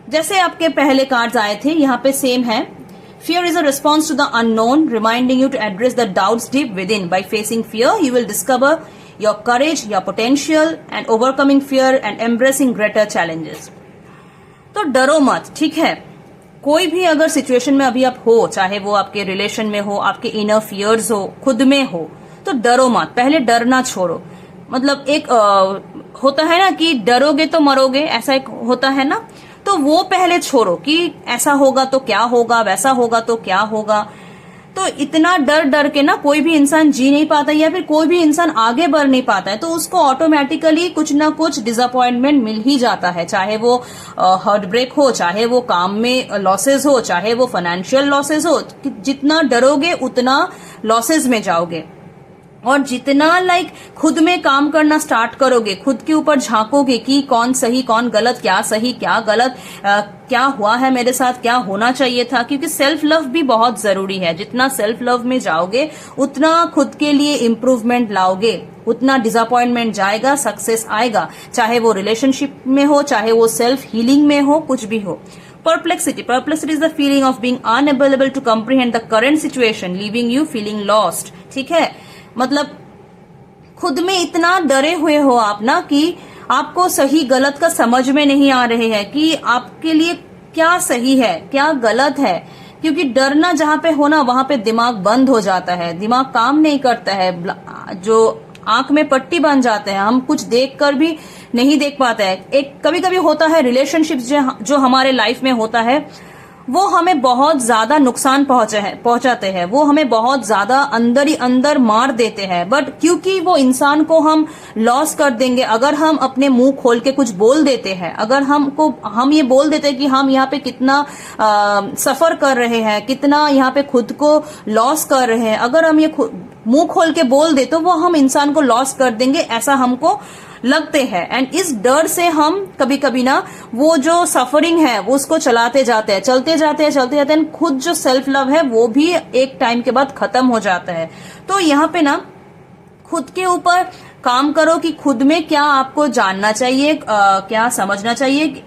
जैसे आपके पहले कार्ड्स आए थे, यहां पे सेम है। Fear is a response to the unknown, reminding you to address the doubts deep within. By facing fear, you will discover your courage, your potential, and overcoming fear and embracing greater challenges. तो डरो मत, ठीक है। कोई भी अगर सिचुएशन में अभी आप हो, चाहे वो आपके रिलेशन में हो, आपके इनर फियर्स हो, खुद में हो, तो डरो मत, पहले डरना छोड़ो। मतलब एक होता है ना कि डरोगे तो मरोगे, ऐसा एक होता है ना, तो वो पहले छोड़ो कि ऐसा होगा तो क्या होगा, वैसा होगा तो क्या होगा। तो इतना डर डर के ना कोई भी इंसान जी नहीं पाता, या फिर कोई भी इंसान आगे बढ़ नहीं पाता है, तो उसको ऑटोमेटिकली कुछ ना कुछ डिसअपॉइंटमेंट मिल ही जाता है, चाहे वो हार्ट ब्रेक हो, चाहे वो काम में लॉसेस हो, चाहे वो फाइनेंशियल लॉसेस हो। जितना डरोगे उतना लॉसेस में जाओगे, और जितना खुद में काम करना स्टार्ट करोगे, खुद के ऊपर झांकोगे कि कौन सही कौन गलत, क्या सही क्या गलत, क्या हुआ है मेरे साथ, क्या होना चाहिए था। क्योंकि सेल्फ लव भी बहुत जरूरी है। जितना सेल्फ लव में जाओगे उतना खुद के लिए इम्प्रूवमेंट लाओगे, उतना डिसअपॉइंटमेंट जाएगा, सक्सेस आएगा, चाहे वो रिलेशनशिप में हो, चाहे वो सेल्फ हीलिंग में हो, कुछ भी हो। Perplexity is the feeling of being unable to comprehend the current situation, leaving you feeling lost. ठीक है, मतलब खुद में इतना डरे हुए हो आप ना कि आपको सही गलत का समझ में नहीं आ रहे हैं कि आपके लिए क्या सही है क्या गलत है। क्योंकि डरना जहां पे हो ना, वहां पे दिमाग बंद हो जाता है, दिमाग काम नहीं करता है, जो आंख में पट्टी बन जाते हैं, हम कुछ देख कर भी नहीं देख पाते हैं। एक कभी कभी होता है रिलेशनशिप्स जो हमारे लाइफ में होता है, वो हमें बहुत ज्यादा नुकसान पहुंचाते हैं, वो हमें बहुत ज्यादा अंदर ही अंदर मार देते हैं। बट क्योंकि वो इंसान को हम लॉस कर देंगे, अगर हम अपने मुंह खोल के कुछ बोल देते हैं, अगर हम ये बोल देते हैं कि हम यहाँ पे कितना सफर कर रहे हैं, कितना यहाँ पे खुद को लॉस कर रहे हैं, अगर हम ये मुंह खोल के बोल दे तो वो हम इंसान को लॉस कर देंगे, ऐसा हमको लगते हैं। एंड इस डर से हम कभी कभी ना वो जो सफरिंग है वो उसको चलते जाते हैं, खुद जो सेल्फ लव है वो भी एक टाइम के बाद खत्म हो जाता है। तो यहाँ पे ना खुद के ऊपर काम करो कि खुद में क्या आपको जानना चाहिए, क्या समझना चाहिए।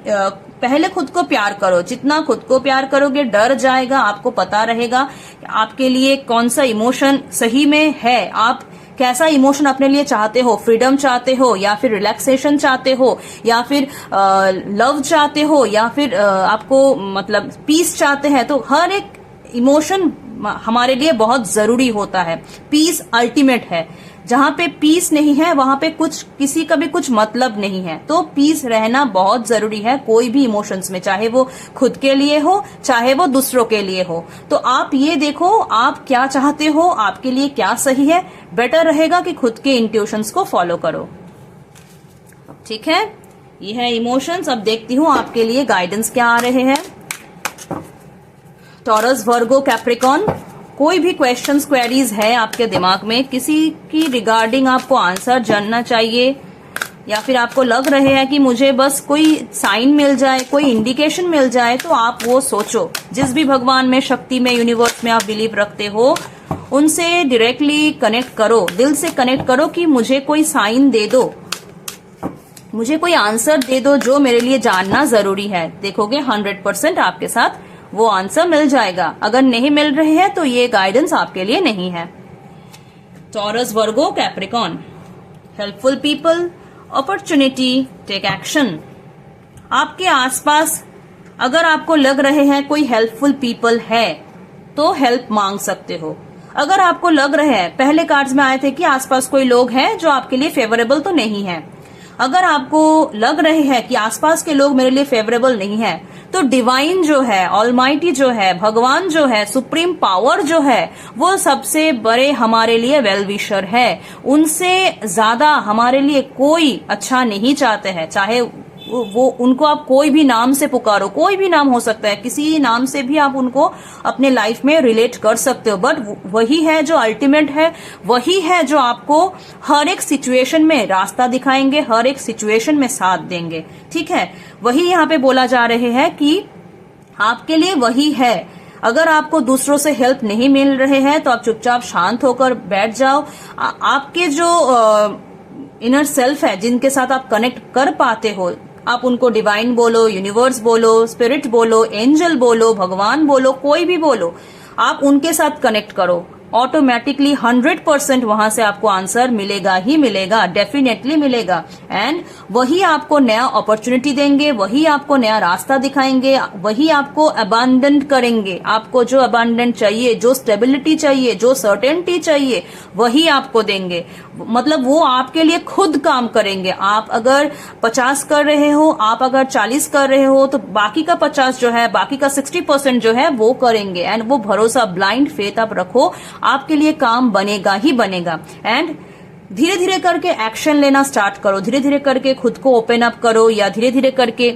पहले खुद को प्यार करो, जितना खुद को प्यार करोगे डर जाएगा, आपको पता रहेगा आपके लिए कौन सा इमोशन सही में है, आप कैसा इमोशन अपने लिए चाहते हो, फ्रीडम चाहते हो या फिर रिलैक्सेशन चाहते हो या फिर लव चाहते हो या फिर आपको मतलब पीस चाहते हैं। तो हर एक इमोशन हमारे लिए बहुत जरूरी होता है। पीस अल्टीमेट है, जहां पे पीस नहीं है वहां पे किसी का भी कुछ मतलब नहीं है। तो पीस रहना बहुत जरूरी है कोई भी इमोशंस में, चाहे वो खुद के लिए हो चाहे वो दूसरों के लिए हो। तो आप ये देखो आप क्या चाहते हो, आपके लिए क्या सही है, बेटर रहेगा कि खुद के इंट्यूशंस को फॉलो करो। ठीक है, ये है इमोशंस। अब देखती हूँ आपके लिए गाइडेंस क्या आ रहे हैं। टॉरस, वर्गो, कैप्रिकॉन, कोई भी क्वेश्चंस क्वेरीज है आपके दिमाग में, किसी की रिगार्डिंग आपको आंसर जानना चाहिए, या फिर आपको लग रहे हैं कि मुझे बस कोई साइन मिल जाए, कोई इंडिकेशन मिल जाए, तो आप वो सोचो। जिस भी भगवान में, शक्ति में, यूनिवर्स में आप बिलीव रखते हो, उनसे डायरेक्टली कनेक्ट करो, दिल से कनेक्ट करो कि मुझे कोई साइन दे दो, मुझे कोई आंसर दे दो जो मेरे लिए जानना जरूरी है। देखोगे 100% आपके साथ वो आंसर मिल जाएगा। अगर नहीं मिल रहे हैं तो ये गाइडेंस आपके लिए नहीं है। Taurus, Virgo, Capricorn, helpful people, opportunity, take action. आपके आसपास अगर आपको लग रहे हैं कोई हेल्पफुल पीपल है तो हेल्प मांग सकते हो। अगर आपको लग रहे हैं, पहले कार्ड्स में आए थे कि आसपास कोई लोग हैं जो आपके लिए फेवरेबल तो नहीं है, अगर आपको लग रहे हैं कि आसपास के लोग मेरे लिए फेवरेबल नहीं है, तो डिवाइन जो है, ऑलमाइटी जो है, भगवान जो है, सुप्रीम पावर जो है, वो सबसे बड़े हमारे लिए वेल विशर है। उनसे ज्यादा हमारे लिए कोई अच्छा नहीं चाहते हैं। चाहे वो उनको आप कोई भी नाम से पुकारो, कोई भी नाम हो सकता है, किसी नाम से भी आप उनको अपने लाइफ में रिलेट कर सकते हो, बट वही है जो अल्टीमेट है, वही है जो आपको हर एक सिचुएशन में रास्ता दिखाएंगे, हर एक सिचुएशन में साथ देंगे। ठीक है, वही यहाँ पे बोला जा रहे हैं कि आपके लिए वही है। अगर आपको दूसरों से हेल्प नहीं मिल रहे हैं तो आप चुपचाप शांत होकर बैठ जाओ। आपके जो इनर सेल्फ है, जिनके साथ आप कनेक्ट कर पाते हो, आप उनको डिवाइन बोलो, यूनिवर्स बोलो, स्पिरिट बोलो, एंजल बोलो, भगवान बोलो, कोई भी बोलो, आप उनके साथ कनेक्ट करो। ऑटोमेटिकली 100% वहां से आपको आंसर मिलेगा ही मिलेगा, डेफिनेटली मिलेगा। एंड वही आपको नया अपॉर्चुनिटी देंगे, वही आपको नया रास्ता दिखाएंगे, वही आपको अबांडेंट करेंगे। आपको जो अबांडेंट चाहिए, जो स्टेबिलिटी चाहिए, जो सर्टेनिटी चाहिए, वही आपको देंगे। मतलब वो आपके लिए खुद काम करेंगे। आप अगर 50 कर रहे हो, आप अगर 40 कर रहे हो, तो बाकी का 50 जो है, बाकी का 60% जो है वो करेंगे। एंड वो भरोसा, ब्लाइंड फेथ आप रखो, आपके लिए काम बनेगा ही बनेगा। एंड धीरे धीरे करके एक्शन लेना स्टार्ट करो, धीरे धीरे करके खुद को ओपन अप करो, या धीरे धीरे करके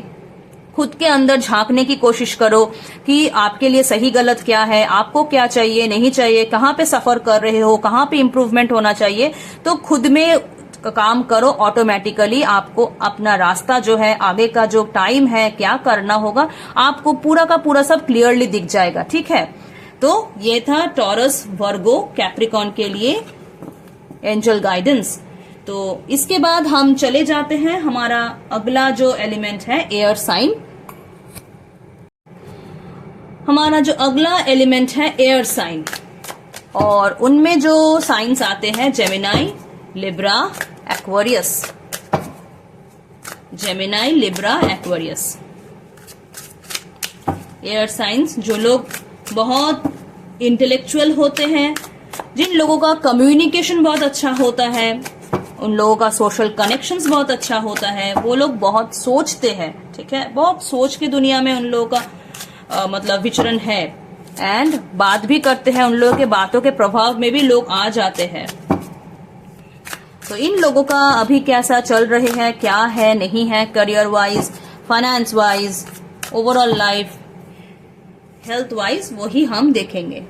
खुद के अंदर झांकने की कोशिश करो कि आपके लिए सही गलत क्या है, आपको क्या चाहिए, नहीं चाहिए, कहाँ पे सफर कर रहे हो, कहाँ पे इम्प्रूवमेंट होना चाहिए। तो खुद में काम करो, ऑटोमेटिकली आपको अपना रास्ता जो है, आगे का जो टाइम है, क्या करना होगा, आपको पूरा का पूरा सब क्लियरली दिख जाएगा। ठीक है, तो ये था टॉरस, वर्गो, कैप्रिकॉन के लिए एंजल गाइडेंस। तो इसके बाद हम चले जाते हैं, हमारा अगला जो एलिमेंट है एयर साइन। हमारा जो अगला एलिमेंट है एयर साइन, और उनमें जो साइंस आते हैं Gemini, Libra, Aquarius. Gemini, Libra, Aquarius air science. जो लोग बहुत इंटेलेक्चुअल होते हैं, जिन लोगों का कम्युनिकेशन बहुत अच्छा होता है, उन लोगों का सोशल कनेक्शंस बहुत अच्छा होता है, वो लोग बहुत सोचते हैं। ठीक है, बहुत सोच की दुनिया में उन लोगों का मतलब विचरण है, एंड बात भी करते हैं। उन लोगों के बातों के प्रभाव में भी लोग आ जाते हैं। तो इन लोगों का अभी कैसा चल रहे हैं, क्या है, नहीं है, career wise, finance wise, overall life, health wise, वही हम देखेंगे।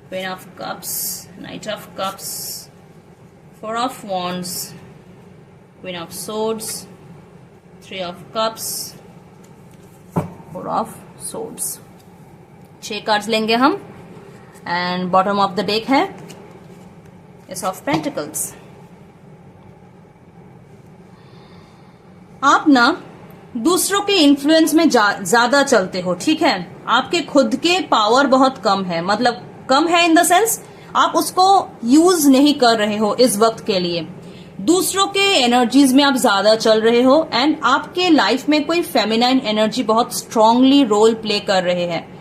Queen of cups, night of cups, four of wands, queen of swords, three of cups, four of swords. 6 cards लेंगे हम, and bottom of the deck है एस ऑफ पेंटिकल्स। आप ना दूसरों के इन्फ्लुएंस में ज्यादा चलते हो। ठीक है, आपके खुद के पावर बहुत कम है, मतलब कम है इन द सेंस आप उसको यूज नहीं कर रहे हो इस वक्त के लिए। दूसरों के एनर्जीज में आप ज्यादा चल रहे हो, एंड आपके लाइफ में कोई फेमिनाइन एनर्जी बहुत स्ट्रांगली रोल प्ले कर रहे हैं।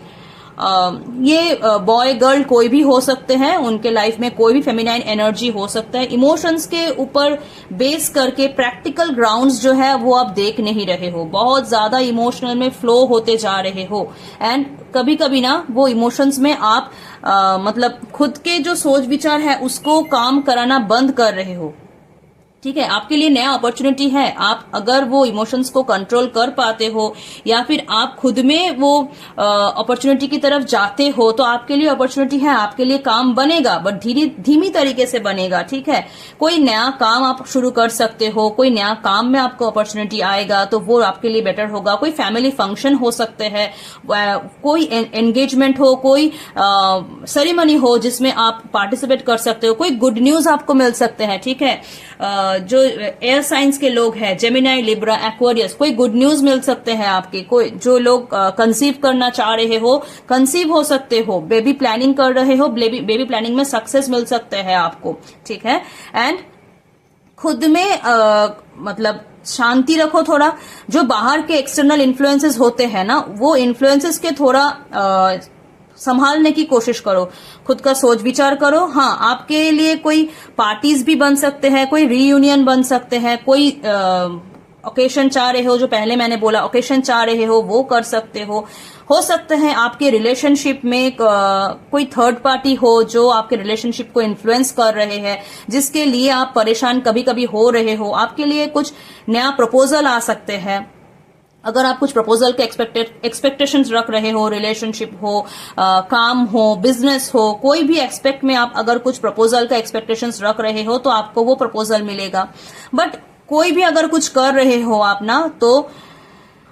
ये बॉय गर्ल कोई भी हो सकते हैं, उनके लाइफ में कोई भी फेमिनाइन एनर्जी हो सकता है। इमोशंस के ऊपर बेस करके प्रैक्टिकल ग्राउंड्स जो है वो आप देख नहीं रहे हो, बहुत ज्यादा इमोशनल में फ्लो होते जा रहे हो। एंड कभी कभी ना वो इमोशंस में आप मतलब खुद के जो सोच विचार है उसको काम कराना बंद कर रहे हो। ठीक है, आपके लिए नया अपॉर्चुनिटी है। आप अगर वो इमोशंस को कंट्रोल कर पाते हो, या फिर आप खुद में वो अपॉर्चुनिटी की तरफ जाते हो, तो आपके लिए अपॉर्चुनिटी है, आपके लिए काम बनेगा, बट धीमी तरीके से बनेगा। ठीक है, कोई नया काम आप शुरू कर सकते हो, कोई नया काम में आपको अपॉर्चुनिटी आएगा तो वो आपके लिए बेटर होगा। कोई फैमिली फंक्शन हो सकते हैं, कोई एंगेजमेंट हो, कोई सेरेमनी हो जिसमें आप पार्टिसिपेट कर सकते हो, कोई गुड न्यूज आपको मिल सकते हैं। ठीक है, जो एयर साइंस के लोग हैं, जेमिनाई, लिब्रा, एक्वेरियस, कोई गुड न्यूज मिल सकते हैं आपके। कोई जो लोग कंसीव करना चाह रहे हो, कंसीव हो सकते हो। बेबी प्लानिंग कर रहे हो, बेबी प्लानिंग में सक्सेस मिल सकते हैं आपको। ठीक है, एंड खुद में मतलब शांति रखो थोड़ा। जो बाहर के एक्सटर्नल इन्फ्लुएंसेस होते हैं ना, वो इन्फ्लुएंसेस के थोड़ा संभालने की कोशिश करो, खुद का सोच विचार करो। हाँ, आपके लिए कोई पार्टीज भी बन सकते हैं, कोई रीयूनियन बन सकते हैं, कोई ओकेशन चाह रहे हो, जो पहले मैंने बोला ओकेशन चाह रहे हो वो कर सकते हो सकते हैं आपके रिलेशनशिप में कोई थर्ड पार्टी हो जो आपके रिलेशनशिप को इन्फ्लुएंस कर रहे हैं, जिसके लिए आप परेशान कभी कभी हो रहे हो। आपके लिए कुछ नया प्रपोजल आ सकते हैं। अगर आप कुछ प्रपोजल के एक्सपेक्टेशंस रख रहे हो, रिलेशनशिप हो, काम हो, बिजनेस हो, कोई भी एक्सपेक्ट में आप अगर कुछ प्रपोजल का एक्सपेक्टेशंस रख रहे हो तो आपको वो प्रपोजल मिलेगा। बट कोई भी अगर कुछ कर रहे हो आप ना, तो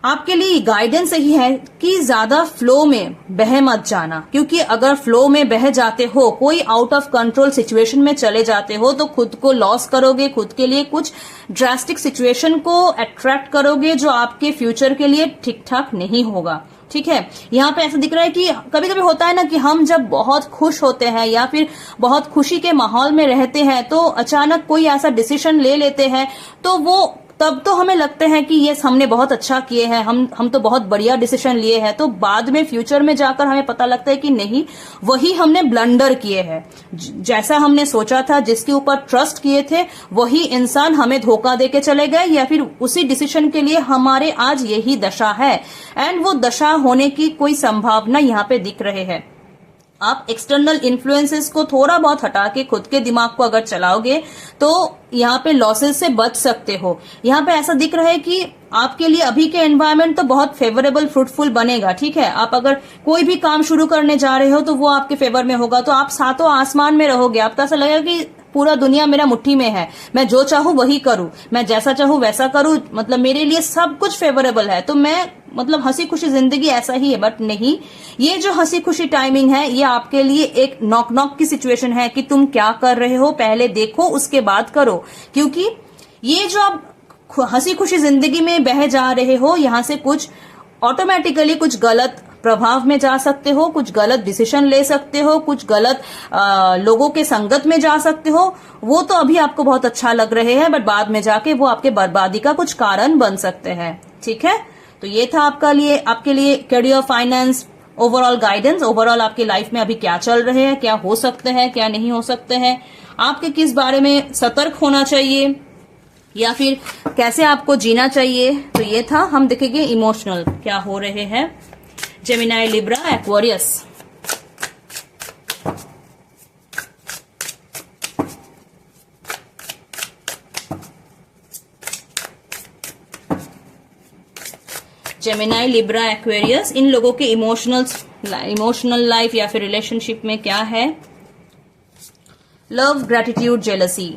आपके लिए गाइडेंस यही है कि ज्यादा फ्लो में बह मत जाना, क्योंकि अगर फ्लो में बह जाते हो, कोई आउट ऑफ कंट्रोल सिचुएशन में चले जाते हो, तो खुद को लॉस करोगे, खुद के लिए कुछ ड्रास्टिक सिचुएशन को अट्रैक्ट करोगे जो आपके फ्यूचर के लिए ठीक ठाक नहीं होगा। ठीक है, यहाँ पे ऐसा दिख रहा है कि कभी कभी होता है ना कि हम जब बहुत खुश होते हैं या फिर बहुत खुशी के माहौल में रहते हैं तो अचानक कोई ऐसा डिसीजन ले लेते हैं, तो वो तब तो हमें लगते हैं कि ये हमने बहुत अच्छा किए हैं, हम तो बहुत बढ़िया डिसीजन लिए हैं। तो बाद में फ्यूचर में जाकर हमें पता लगता है कि नहीं, वही हमने ब्लंडर किए हैं। जैसा हमने सोचा था, जिसके ऊपर ट्रस्ट किए थे, वही इंसान हमें धोखा देके चले गए, या फिर उसी डिसीजन के लिए हमारे आज यही दशा है। एंड वो दशा होने की कोई संभावना यहाँ पे दिख रहे हैं। आप एक्सटर्नल इन्फ्लुएंसेस को थोड़ा बहुत हटा के खुद के दिमाग को अगर चलाओगे तो यहाँ पे लॉसेस से बच सकते हो। यहाँ पे ऐसा दिख रहा है कि आपके लिए अभी के एनवायरनमेंट तो बहुत फेवरेबल, फ्रूटफुल बनेगा। ठीक है, आप अगर कोई भी काम शुरू करने जा रहे हो तो वो आपके फेवर में होगा, तो आप सातों आसमान में रहोगे। आपको ऐसा लगेगा कि पूरा दुनिया मेरा मुट्ठी में है, मैं जो चाहूं वही करूं, मैं जैसा चाहूं वैसा करूं, मतलब मेरे लिए सब कुछ फेवरेबल है, तो मैं मतलब हंसी खुशी जिंदगी ऐसा ही है। बट नहीं, ये जो हंसी खुशी टाइमिंग है ये आपके लिए एक नॉक नॉक की सिचुएशन है कि तुम क्या कर रहे हो पहले देखो, उसके बाद करो। क्योंकि ये जो आप हंसी खुशी जिंदगी में बह जा रहे हो, यहां से कुछ ऑटोमेटिकली कुछ गलत प्रभाव में जा सकते हो, कुछ गलत डिसीजन ले सकते हो, कुछ गलत लोगों के संगत में जा सकते हो। वो तो अभी आपको बहुत अच्छा लग रहे हैं, बट बाद में जाके वो आपके बर्बादी का कुछ कारण बन सकते हैं। ठीक है, तो ये था आपके लिए career, finance, overall guidance. Overall आपकी लाइफ में अभी क्या चल रहे हैं, क्या हो सकते हैं, क्या नहीं हो सकते हैं, आपके किस बारे में सतर्क होना चाहिए या फिर कैसे आपको जीना चाहिए। तो ये था। हम देखेंगे इमोशनल क्या हो रहे हैं। Gemini, Libra, Aquarius. Gemini, Libra, Aquarius, इन लोगों के इमोशनल लाइफ या फिर रिलेशनशिप में क्या है। Love, gratitude, jealousy.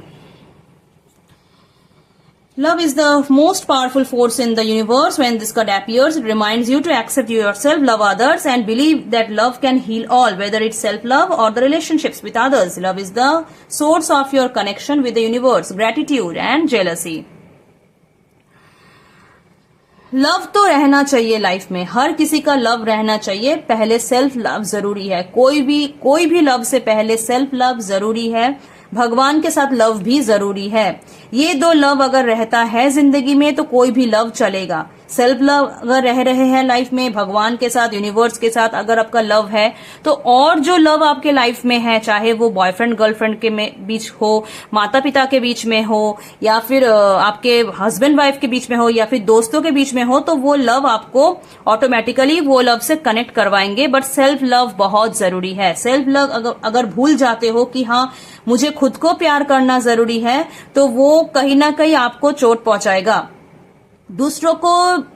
Love is the most powerful force in the universe. When this card appears, it reminds you to accept yourself, love others, and believe that love can heal all, whether it's self-love or the relationships with others. Love is the source of your connection with the universe. Gratitude and jealousy. Love तो रहना चाहिए लाइफ में, हर किसी का लव रहना चाहिए। पहले सेल्फ लव जरूरी है। कोई भी लव से पहले सेल्फ लव जरूरी है। भगवान के साथ लव भी जरूरी है। ये दो लव अगर रहता है जिंदगी में तो कोई भी लव चलेगा। सेल्फ लव अगर रह रहे हैं लाइफ में, भगवान के साथ, यूनिवर्स के साथ अगर आपका लव है, तो और जो लव आपके लाइफ में है, चाहे वो बॉयफ्रेंड गर्लफ्रेंड के बीच हो, माता पिता के बीच में हो, या फिर आपके हस्बैंड वाइफ के बीच में हो, या फिर दोस्तों के बीच में हो, तो वो लव आपको ऑटोमेटिकली वो लव से कनेक्ट करवाएंगे। बट सेल्फ लव बहुत जरूरी है। सेल्फ लव अगर भूल जाते हो कि हाँ मुझे खुद को प्यार करना जरूरी है, तो वो कहीं ना कहीं आपको चोट पहुंचाएगा। दूसरों को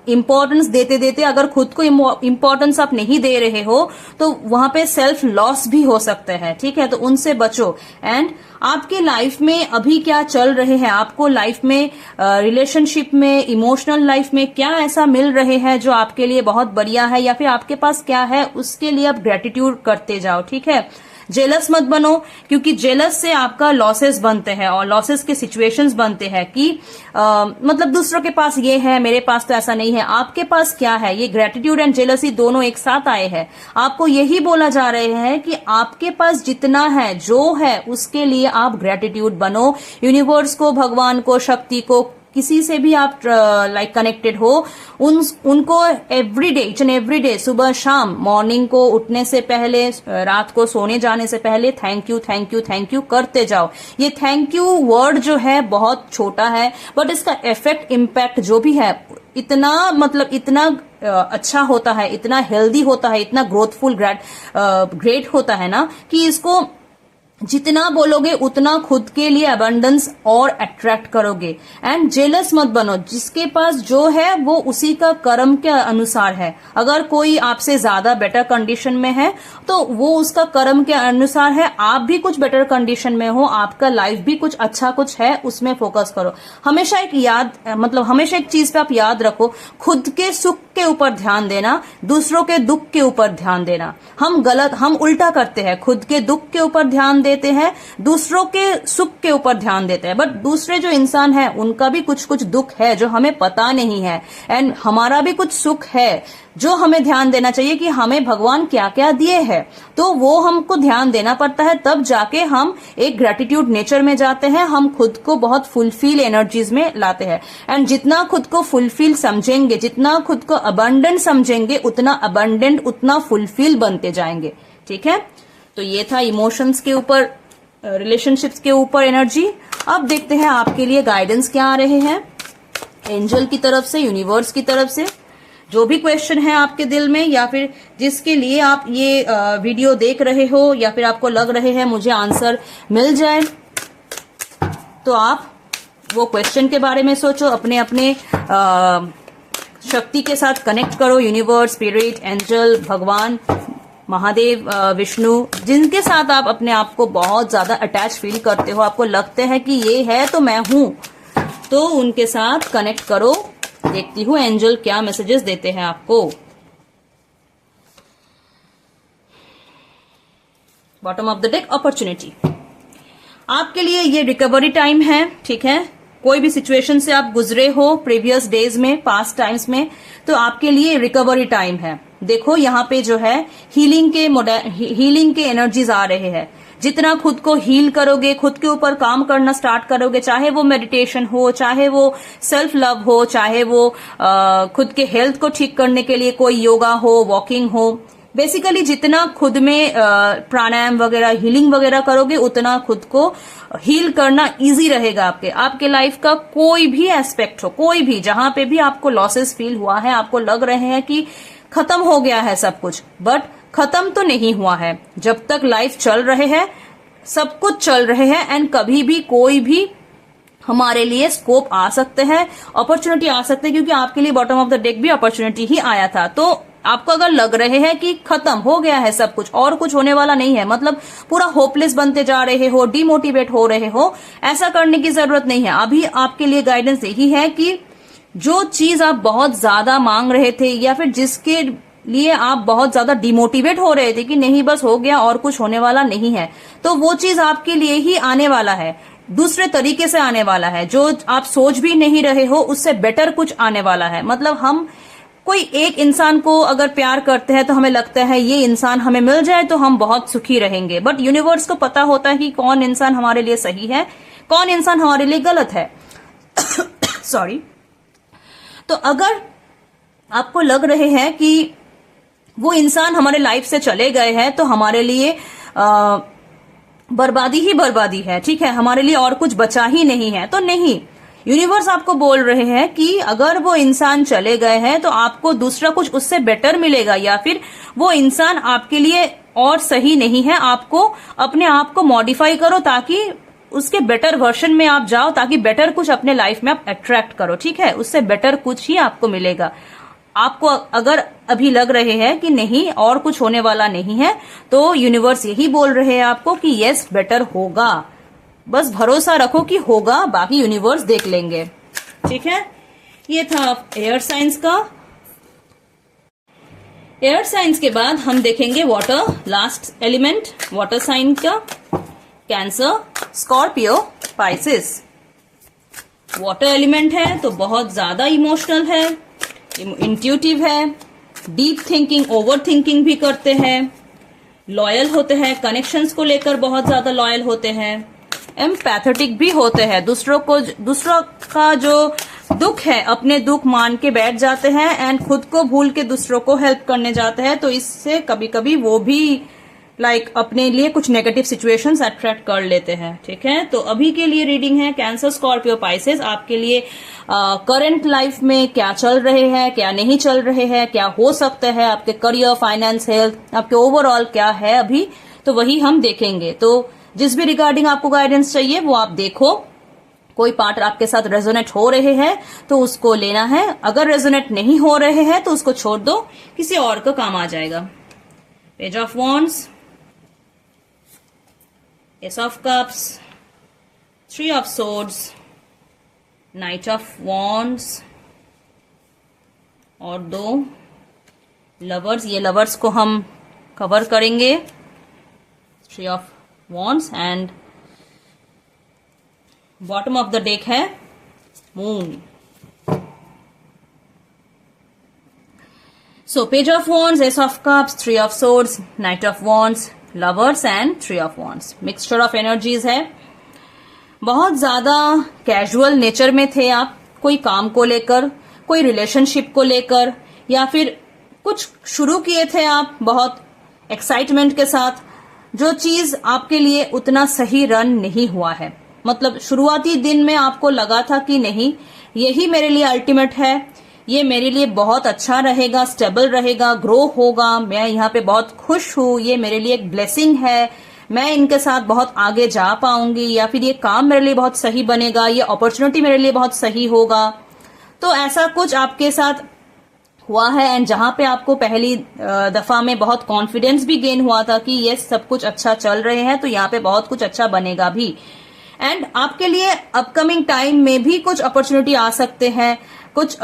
इम्पोर्टेंस देते देते अगर खुद को इम्पोर्टेंस आप नहीं दे रहे हो तो वहां पे सेल्फ लॉस भी हो सकते हैं। ठीक है, तो उनसे बचो। एंड आपके लाइफ में अभी क्या चल रहे हैं, आपको लाइफ में, रिलेशनशिप में, इमोशनल लाइफ में क्या ऐसा मिल रहे हैं जो आपके लिए बहुत बढ़िया है, या फिर आपके पास क्या है उसके लिए आप ग्रेटिट्यूड करते जाओ। ठीक है, जेलस मत बनो, क्योंकि जेलस से आपका लॉसेस बनते हैं और लॉसेस के सिचुएशंस बनते हैं कि मतलब दूसरों के पास ये है, मेरे पास तो ऐसा नहीं है। आपके पास क्या है, ये ग्रेटिट्यूड एंड जेलसी दोनों एक साथ आए हैं। आपको यही बोला जा रहे हैं कि आपके पास जितना है, जो है, उसके लिए आप ग्रेटिट्यूड बनो। यूनिवर्स को, भगवान को, शक्ति को किसी से भी आप लाइक कनेक्टेड हो, उनको every day, each and every day, सुबह शाम, मॉर्निंग को उठने से पहले, रात को सोने जाने से पहले thank you thank you thank you करते जाओ। ये थैंक यू वर्ड जो है बहुत छोटा है, बट इसका इफेक्ट, इम्पैक्ट जो भी है इतना, मतलब इतना अच्छा होता है, इतना हेल्दी होता है, इतना ग्रोथफुल, ग्रेट होता है ना, कि इसको जितना बोलोगे उतना खुद के लिए अबंडेंस और अट्रैक्ट करोगे। एंड जेलस मत बनो, जिसके पास जो है वो उसी का कर्म के अनुसार है। अगर कोई आपसे ज्यादा बेटर कंडीशन में है तो वो उसका कर्म के अनुसार है, आप भी कुछ बेटर कंडीशन में हो, आपका लाइफ भी कुछ अच्छा कुछ है, उसमें फोकस करो। हमेशा हमेशा एक चीज पे आप याद रखो, खुद के सुख के ऊपर ध्यान देना, दूसरों के दुख के ऊपर ध्यान देना। हम उल्टा करते हैं, खुद के दुख के ऊपर ध्यान देते हैं, दूसरों के सुख के ऊपर ध्यान देते हैं, बट दूसरे जो इंसान है उनका भी कुछ कुछ दुख है जो हमें पता नहीं है, एंड हमारा भी कुछ सुख है जो हमें ध्यान देना चाहिए कि हमें भगवान क्या क्या दिए हैं, तो वो हमको ध्यान देना पड़ता है। तब जाके हम एक ग्रेटिट्यूड नेचर में जाते हैं, हम खुद को बहुत फुलफिल एनर्जीज में लाते हैं। एंड जितना खुद को फुलफिल समझेंगे, जितना खुद को अबंडेंट समझेंगे, उतना अबंडेंट, उतना फुलफिल बनते जाएंगे। ठीक है, तो ये था इमोशंस के ऊपर, रिलेशनशिप्स के ऊपर एनर्जी। अब देखते हैं आपके लिए गाइडेंस क्या आ रहे हैं एंजल की तरफ से, यूनिवर्स की तरफ से। जो भी क्वेश्चन है आपके दिल में, या फिर जिसके लिए आप ये वीडियो देख रहे हो, या फिर आपको लग रहे हैं मुझे आंसर मिल जाए, तो आप वो क्वेश्चन के बारे में सोचो, अपने अपने शक्ति के साथ कनेक्ट करो, यूनिवर्स, स्पिरिट, एंजल, भगवान, महादेव, विष्णु, जिनके साथ आप अपने आप को बहुत ज्यादा अटैच फील करते हो, आपको लगते हैं कि ये है तो मैं हूं, तो उनके साथ कनेक्ट करो। देखती हूँ एंजल क्या मैसेजेस देते हैं आपको। Bottom of the deck, opportunity. आपके लिए ये रिकवरी टाइम है। ठीक है, कोई भी सिचुएशन से आप गुजरे हो प्रीवियस डेज में, पास्ट टाइम्स में, तो आपके लिए रिकवरी टाइम है। देखो यहाँ पे जो है हीलिंग के एनर्जीज आ रहे हैं। जितना खुद को हील करोगे, खुद के ऊपर काम करना स्टार्ट करोगे, चाहे वो मेडिटेशन हो, चाहे वो सेल्फ लव हो, चाहे वो खुद के हेल्थ को ठीक करने के लिए कोई योगा हो, वॉकिंग हो, बेसिकली जितना खुद में प्राणायाम वगैरह, हीलिंग वगैरह करोगे, उतना खुद को हील करना इजी रहेगा। आपके लाइफ का कोई भी एस्पेक्ट हो, कोई भी, जहां पे भी आपको लॉसेस फील हुआ है, आपको लग रहे हैं कि खत्म हो गया है सब कुछ, बट खत्म तो नहीं हुआ है। जब तक लाइफ चल रहे हैं, सब कुछ चल रहे हैं, एंड कभी भी कोई भी हमारे लिए स्कोप आ सकते हैं, अपॉर्चुनिटी आ सकते हैं, क्योंकि आपके लिए बॉटम ऑफ द डेक भी अपॉर्चुनिटी ही आया था। तो आपको अगर लग रहे हैं कि खत्म हो गया है सब कुछ और कुछ होने वाला नहीं है, मतलब पूरा होपलेस बनते जा रहे हो, डिमोटिवेट हो रहे हो, ऐसा करने की जरूरत नहीं है। अभी आपके लिए गाइडेंस यही है कि जो चीज आप बहुत ज्यादा मांग रहे थे, या फिर जिसके लिए आप बहुत ज्यादा डिमोटिवेट हो रहे थे कि नहीं बस हो गया और कुछ होने वाला नहीं है, तो वो चीज आपके लिए ही आने वाला है, दूसरे तरीके से आने वाला है। जो आप सोच भी नहीं रहे हो उससे बेटर कुछ आने वाला है। मतलब हम कोई एक इंसान को अगर प्यार करते हैं तो हमें लगता है ये इंसान हमें मिल जाए तो हम बहुत सुखी रहेंगे, बट यूनिवर्स को पता होता है कि कौन इंसान हमारे लिए सही है, कौन इंसान हमारे लिए गलत है। सॉरी। तो अगर आपको लग रहे हैं कि वो इंसान हमारे लाइफ से चले गए हैं तो हमारे लिए बर्बादी ही बर्बादी है, ठीक है, हमारे लिए और कुछ बचा ही नहीं है, तो नहीं, यूनिवर्स आपको बोल रहे हैं कि अगर वो इंसान चले गए हैं तो आपको दूसरा कुछ उससे बेटर मिलेगा, या फिर वो इंसान आपके लिए और सही नहीं है। आपको अपने आप को मॉडिफाई करो ताकि उसके बेटर वर्जन में आप जाओ, ताकि बेटर कुछ अपने लाइफ में आप अट्रैक्ट करो, ठीक है, उससे बेटर कुछ ही आपको मिलेगा। आपको अगर अभी लग रहे हैं कि नहीं और कुछ होने वाला नहीं है, तो यूनिवर्स यही बोल रहे हैं आपको कि यस बेटर होगा, बस भरोसा रखो कि होगा, बाकी यूनिवर्स देख लेंगे, ठीक है। ये था एयर साइंस का। एयर साइंस के बाद हम देखेंगे water, last element water sign का, Cancer, Scorpio, Pisces. Water element है तो बहुत ज्यादा इमोशनल है, इंट्यूटिव है, डीप थिंकिंग, ओवर थिंकिंग भी करते हैं, लॉयल होते हैं, कनेक्शंस को लेकर बहुत ज्यादा लॉयल होते हैं, एम्पैथेटिक भी होते हैं, दूसरों का जो दुख है अपने दुख मान के बैठ जाते हैं एंड खुद को भूल के दूसरों को हेल्प करने जाते हैं। तो इससे कभी कभी वो भी अपने लिए कुछ नेगेटिव सिचुएशंस अट्रैक्ट कर लेते हैं। ठीक है, तो अभी के लिए रीडिंग है कैंसर, स्कॉर्पियो, पाइसेस, आपके लिए करंट लाइफ में क्या चल रहे हैं, क्या नहीं चल रहे हैं, क्या हो सकता है, आपके करियर, फाइनेंस, हेल्थ, आपके ओवरऑल क्या है अभी, तो वही हम देखेंगे। तो जिस भी रिगार्डिंग आपको गाइडेंस चाहिए वो आप देखो। कोई पार्ट आपके साथ रेजोनेट हो रहे हैं तो उसको लेना है, अगर रेजोनेट नहीं हो रहे हैं तो उसको छोड़ दो, किसी और का काम आ जाएगा। Page of wands, ace of cups, three of swords, knight of wands और 2 लवर्स। ये लवर्स को हम कवर करेंगे। Three of wands and bottom of the deck है moon. So page of wands, ace of cups, three of swords, knight of wands, lovers and three of wands. Mixture of energies है। बहुत ज्यादा कैजुअल नेचर में थे आप, कोई काम को लेकर, कोई रिलेशनशिप को लेकर, या फिर कुछ शुरू किए थे आप बहुत एक्साइटमेंट के साथ, जो चीज आपके लिए उतना सही रन नहीं हुआ है। मतलब शुरुआती दिन में आपको लगा था कि नहीं, यही मेरे लिए अल्टीमेट है, ये मेरे लिए बहुत अच्छा रहेगा, स्टेबल रहेगा, ग्रो होगा, मैं यहाँ पे बहुत खुश हूँ, ये मेरे लिए एक ब्लेसिंग है, मैं इनके साथ बहुत आगे जा पाऊंगी, या फिर ये काम मेरे लिए बहुत सही बनेगा, ये अपॉर्चुनिटी मेरे लिए बहुत सही होगा। तो ऐसा कुछ आपके साथ हुआ है एंड जहां पे आपको पहली दफा में बहुत कॉन्फिडेंस भी गेन हुआ था कि ये सब कुछ अच्छा चल रहे हैं, तो यहाँ पे बहुत कुछ अच्छा बनेगा भी। एंड आपके लिए अपकमिंग टाइम में भी कुछ अपॉर्चुनिटी आ सकते हैं, कुछ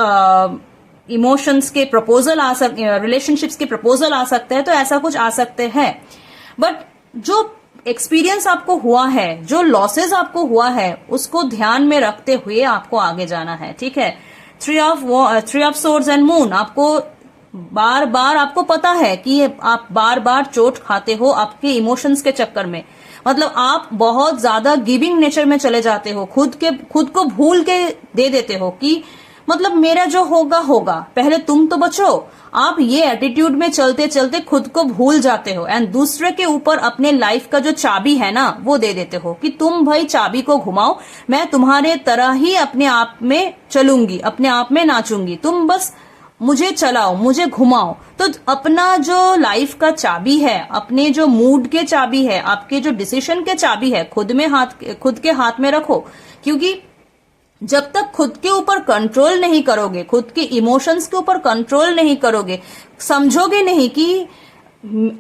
इमोशंस के प्रपोजल आ सकते, रिलेशनशिप्स के प्रपोजल आ सकते हैं, तो ऐसा कुछ आ सकते हैं। बट जो एक्सपीरियंस आपको हुआ है, जो लॉसेस आपको हुआ है, उसको ध्यान में रखते हुए आपको आगे जाना है। ठीक है, three of swords and moon, आपको बार बार आपको पता है कि आप बार बार चोट खाते हो आपके इमोशंस के चक्कर में। मतलब आप बहुत ज्यादा गिविंग नेचर में चले जाते हो, खुद को भूल के दे देते हो कि मतलब मेरा जो होगा होगा, पहले तुम तो बचो। आप ये एटीट्यूड में चलते चलते खुद को भूल जाते हो एंड दूसरे के ऊपर अपने लाइफ का जो चाबी है ना वो दे देते हो कि तुम भाई चाबी को घुमाओ, मैं तुम्हारे तरह ही अपने आप में चलूंगी, अपने आप में नाचूंगी, तुम बस मुझे चलाओ, मुझे घुमाओ। तो अपना जो लाइफ का चाबी है, अपने जो मूड के चाबी है, आपके जो डिसीजन के चाबी है, खुद के हाथ में रखो। क्योंकि जब तक खुद के ऊपर कंट्रोल नहीं करोगे, खुद के इमोशंस के ऊपर कंट्रोल नहीं करोगे, समझोगे नहीं कि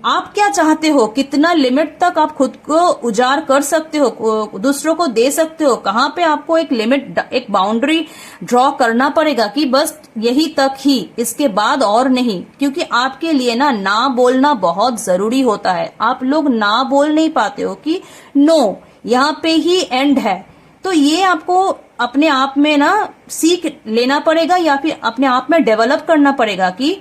आप क्या चाहते हो, कितना लिमिट तक आप खुद को उजाड़ कर सकते हो, दूसरों को दे सकते हो, कहाँ पे आपको एक लिमिट, एक बाउंड्री ड्रॉ करना पड़ेगा कि बस यही तक ही, इसके बाद और नहीं। क्योंकि आपके लिए ना बोलना बहुत जरूरी होता है। आप लोग ना बोल नहीं पाते हो कि नो यहाँ पे ही एंड है। तो ये आपको अपने आप में सीख लेना पड़ेगा या फिर अपने आप में डेवलप करना पड़ेगा कि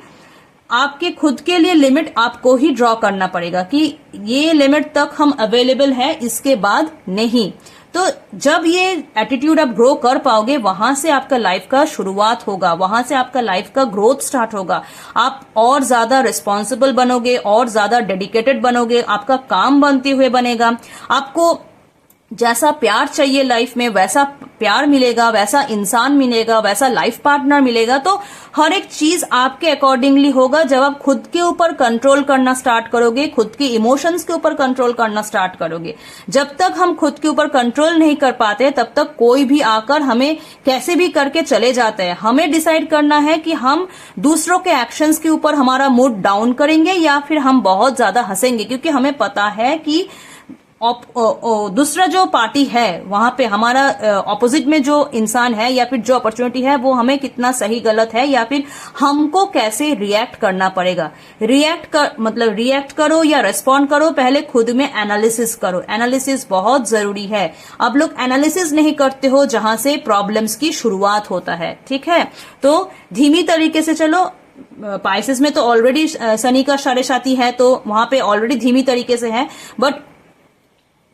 आपके खुद के लिए लिमिट आपको ही ड्रॉ करना पड़ेगा कि ये लिमिट तक हम अवेलेबल है, इसके बाद नहीं। तो जब ये एटीट्यूड आप ग्रो कर पाओगे, वहां से आपका लाइफ का शुरुआत होगा, वहां से आपका लाइफ का ग्रोथ स्टार्ट होगा। आप और ज्यादा रिस्पॉन्सिबल बनोगे, और ज्यादा डेडिकेटेड बनोगे, आपका काम बनते हुए बनेगा। आपको जैसा प्यार चाहिए लाइफ में वैसा प्यार मिलेगा, वैसा इंसान मिलेगा, वैसा लाइफ पार्टनर मिलेगा। तो हर एक चीज आपके अकॉर्डिंगली होगा जब आप खुद के ऊपर कंट्रोल करना स्टार्ट करोगे, खुद के इमोशंस के ऊपर कंट्रोल करना स्टार्ट करोगे। जब तक हम खुद के ऊपर कंट्रोल नहीं कर पाते तब तक कोई भी आकर हमें कैसे भी करके चले जाते हैं। हमें डिसाइड करना है कि हम दूसरों के एक्शंस के ऊपर हमारा मूड डाउन करेंगे या फिर हम बहुत ज्यादा हंसेंगे, क्योंकि हमें पता है कि दूसरा जो पार्टी है वहां पे हमारा ऑपोजिट में जो इंसान है या फिर जो अपॉर्चुनिटी है वो हमें कितना सही गलत है या फिर हमको कैसे रिएक्ट करना पड़ेगा। रिएक्ट करो या रिस्पॉन्ड करो, पहले खुद में एनालिसिस करो। एनालिसिस बहुत जरूरी है। अब लोग एनालिसिस नहीं करते हो जहां से प्रॉब्लम्स की शुरुआत होता है। ठीक है, तो धीमी तरीके से चलो। पाइसेस में तो ऑलरेडी शनि का साढ़े साथी है, तो वहां पे ऑलरेडी धीमी तरीके से है। बट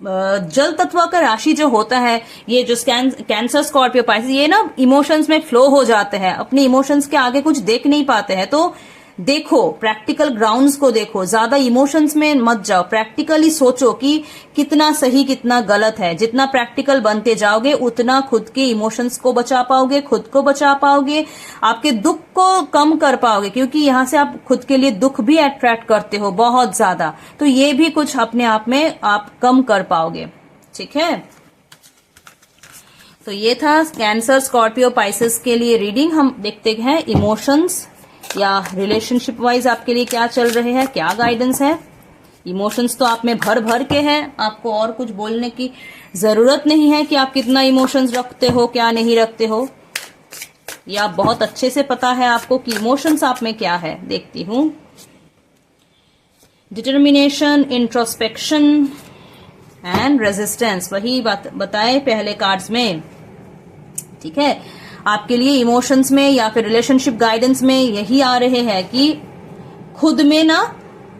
जल तत्व का राशि जो होता है, ये जो कैंसर, स्कॉर्पियो, पाइसेस, ये ना इमोशंस में फ्लो हो जाते हैं, अपने इमोशंस के आगे कुछ देख नहीं पाते हैं। तो देखो, प्रैक्टिकल ग्राउंड्स को देखो, ज्यादा इमोशंस में मत जाओ, प्रैक्टिकली सोचो कि कितना सही कितना गलत है। जितना प्रैक्टिकल बनते जाओगे उतना खुद के इमोशंस को बचा पाओगे, खुद को बचा पाओगे, आपके दुख को कम कर पाओगे, क्योंकि यहां से आप खुद के लिए दुख भी अट्रैक्ट करते हो बहुत ज्यादा, तो ये भी कुछ अपने आप में आप कम कर पाओगे। ठीक है, तो ये था कैंसर, स्कॉर्पियो, पाइसेस के लिए रीडिंग। हम देखते हैं इमोशंस या रिलेशनशिप वाइज आपके लिए क्या चल रहे हैं, क्या गाइडेंस है। इमोशंस तो आप में भर भर के हैं, आपको और कुछ बोलने की जरूरत नहीं है कि आप कितना इमोशंस रखते हो, क्या नहीं रखते हो। या बहुत अच्छे से पता है आपको कि इमोशंस आप में क्या है। देखती हूं, डिटर्मिनेशन, इंट्रोस्पेक्शन एंड रेजिस्टेंस, वही बात बताए पहले कार्ड्स में। ठीक है, आपके लिए इमोशंस में या फिर रिलेशनशिप गाइडेंस में यही आ रहे हैं कि खुद में ना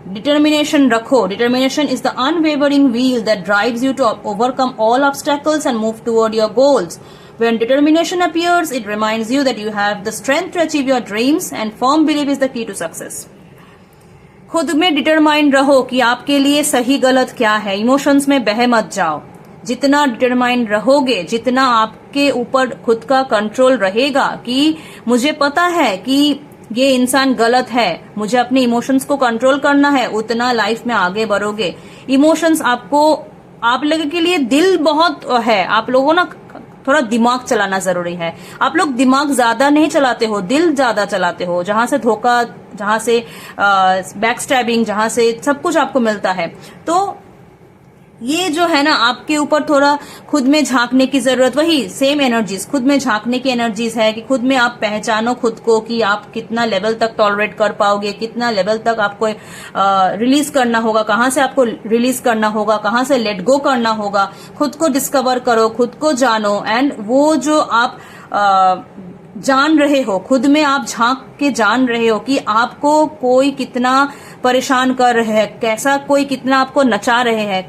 डिटर्मिनेशन रखो। Determination is the unwavering wheel that drives you to overcome all obstacles and move toward your goals. When determination appears, it reminds you that you have the strength to achieve your dreams and firm belief is the key to success. खुद में डिटरमाइंड रहो कि आपके लिए सही गलत क्या है, इमोशंस में बह मत जाओ। जितना डिटरमाइंड रहोगे, जितना आपके ऊपर खुद का कंट्रोल रहेगा कि मुझे पता है कि ये इंसान गलत है, मुझे अपने इमोशंस को कंट्रोल करना है, उतना लाइफ में आगे बढ़ोगे। इमोशंस आपको, आप लोगों के लिए दिल बहुत है, आप लोगों ना थोड़ा दिमाग चलाना जरूरी है। आप लोग दिमाग ज्यादा नहीं चलाते हो, दिल ज्यादा चलाते हो, जहां से धोखा, जहां से बैक स्टैबिंग, जहां से सब कुछ आपको मिलता है। तो ये जो है ना, आपके ऊपर थोड़ा खुद में झांकने की जरूरत, वही सेम एनर्जीज, खुद में झांकने की एनर्जीज है कि खुद में आप पहचानो खुद को कि आप कितना लेवल तक टॉलरेट कर पाओगे, कितना लेवल तक आपको रिलीज करना होगा, कहां से आपको रिलीज करना होगा, कहां से लेट गो करना होगा। खुद को डिस्कवर करो, खुद को जानो, एंड वो जो आप जान रहे हो, खुद में आप झांक के जान रहे हो कि आपको कोई कितना परेशान कर रहे हैं, कैसा कोई कितना आपको नचा रहे हैं,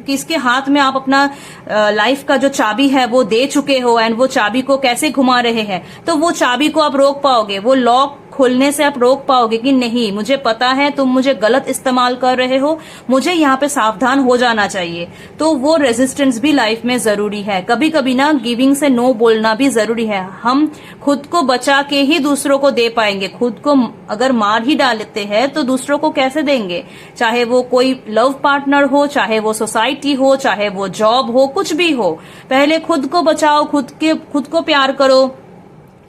किसके हाथ में आप अपना लाइफ का जो चाबी है वो दे चुके हो, एंड वो चाबी को कैसे घुमा रहे हैं। तो वो चाबी को आप रोक पाओगे, वो लॉक खोलने से आप रोक पाओगे कि नहीं, मुझे पता है तुम मुझे गलत इस्तेमाल कर रहे हो, मुझे यहाँ पे सावधान हो जाना चाहिए। तो वो रेजिस्टेंस भी लाइफ में जरूरी है। कभी कभी ना गिविंग से नो बोलना भी जरूरी है। हम खुद को बचा के ही दूसरों को दे पाएंगे। खुद को अगर मार ही डालते हैं तो दूसरों को कैसे देंगे, चाहे वो कोई लव पार्टनर हो, चाहे वो सोसाइटी हो, चाहे वो जॉब हो, कुछ भी हो। पहले खुद को बचाओ, खुद को प्यार करो,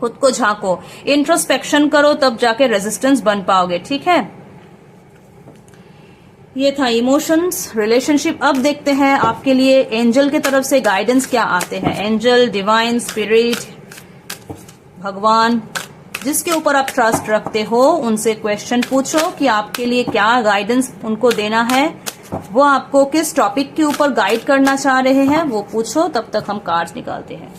खुद को झांको, इंट्रोस्पेक्शन करो, तब जाके रेजिस्टेंस बन पाओगे। ठीक है, ये था इमोशंस, रिलेशनशिप। अब देखते हैं आपके लिए एंजल के तरफ से गाइडेंस क्या आते हैं। एंजल, डिवाइन स्पिरिट, भगवान, जिसके ऊपर आप ट्रस्ट रखते हो, उनसे क्वेश्चन पूछो कि आपके लिए क्या गाइडेंस उनको देना है, वो आपको किस टॉपिक के ऊपर गाइड करना चाह रहे हैं, वो पूछो। तब तक हम कार्ड्स निकालते हैं।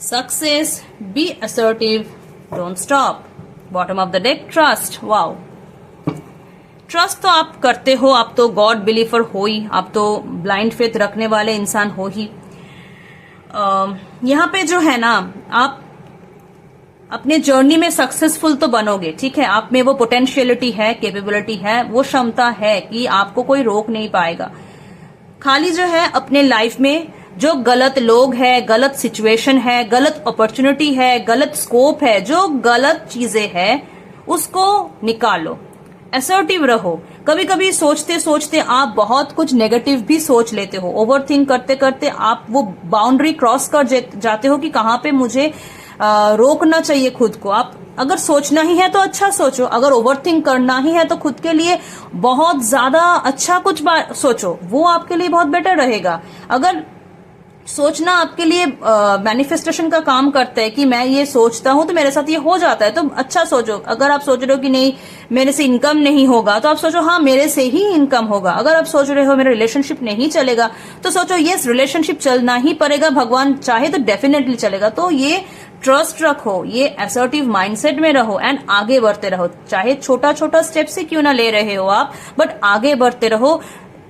Success, be assertive, don't stop. Bottom of the deck, trust. Wow. Trust तो आप करते हो, आप तो गॉड बिलीवर हो ही, आप तो ब्लाइंड फेथ रखने वाले इंसान हो ही। यहाँ पे जो है ना, आप अपने जर्नी में सक्सेसफुल तो बनोगे। ठीक है, आप में वो पोटेंशियलिटी है, कैपेबिलिटी है, वो क्षमता है कि आपको कोई रोक नहीं पाएगा। खाली जो है अपने लाइफ में जो गलत लोग है, गलत सिचुएशन है, गलत अपॉर्चुनिटी है, गलत स्कोप है, जो गलत चीजें है, उसको निकालो। असर्टिव रहो। कभी कभी सोचते सोचते आप बहुत कुछ नेगेटिव भी सोच लेते हो। ओवरथिंक करते करते आप वो बाउंड्री क्रॉस कर जाते हो कि कहाँ पे मुझे रोकना चाहिए खुद को। आप अगर सोचना ही है तो अच्छा सोचो, अगर ओवरथिंक करना ही है तो खुद के लिए बहुत ज्यादा अच्छा कुछ सोचो, वो आपके लिए बहुत बेटर रहेगा। अगर सोचना आपके लिए मैनिफेस्टेशन का काम करता है कि मैं ये सोचता हूं तो मेरे साथ ये हो जाता है, तो अच्छा सोचो। अगर आप सोच रहे हो कि नहीं मेरे से इनकम नहीं होगा, तो आप सोचो हाँ मेरे से ही इनकम होगा। अगर आप सोच रहे हो मेरा रिलेशनशिप नहीं चलेगा, तो सोचो यस रिलेशनशिप चलना ही पड़ेगा, भगवान चाहे तो डेफिनेटली चलेगा। तो ये ट्रस्ट रखो, ये असर्टिव माइंडसेट में रहो एंड आगे बढ़ते रहो। चाहे छोटा छोटा स्टेप से क्यों ना ले रहे हो आप, बट आगे बढ़ते रहो।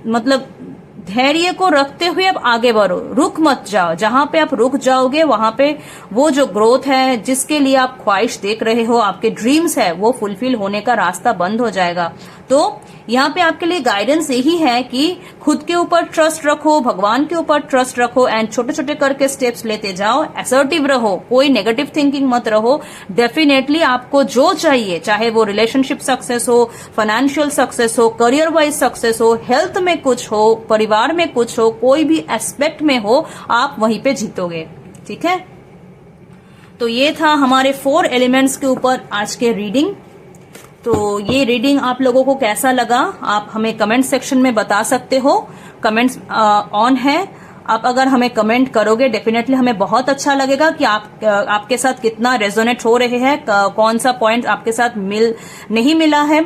मतलब धैर्य को रखते हुए अब आगे बढ़ो, रुक मत जाओ। जहां पे आप रुक जाओगे वहां पे वो जो ग्रोथ है, जिसके लिए आप ख्वाहिश देख रहे हो, आपके ड्रीम्स है, वो फुलफिल होने का रास्ता बंद हो जाएगा। तो यहाँ पे आपके लिए गाइडेंस यही है कि खुद के ऊपर ट्रस्ट रखो, भगवान के ऊपर ट्रस्ट रखो एंड छोटे छोटे करके स्टेप्स लेते जाओ। असर्टिव रहो, कोई नेगेटिव थिंकिंग मत रहो। डेफिनेटली आपको जो चाहिए, चाहे वो रिलेशनशिप सक्सेस हो, फाइनेंशियल सक्सेस हो, करियर वाइज सक्सेस हो, हेल्थ में कुछ हो, परिवार में कुछ हो, कोई भी एस्पेक्ट में हो, आप वहीं पे जीतोगे। ठीक है, तो ये था हमारे 4 एलिमेंट्स के ऊपर आज के रीडिंग। तो ये रीडिंग आप लोगों को कैसा लगा, आप हमें कमेंट सेक्शन में बता सकते हो। कमेंट्स ऑन है, आप अगर हमें कमेंट करोगे डेफिनेटली हमें बहुत अच्छा लगेगा कि आपके साथ कितना रेजोनेट हो रहे हैं, कौन सा पॉइंट आपके साथ नहीं मिला है।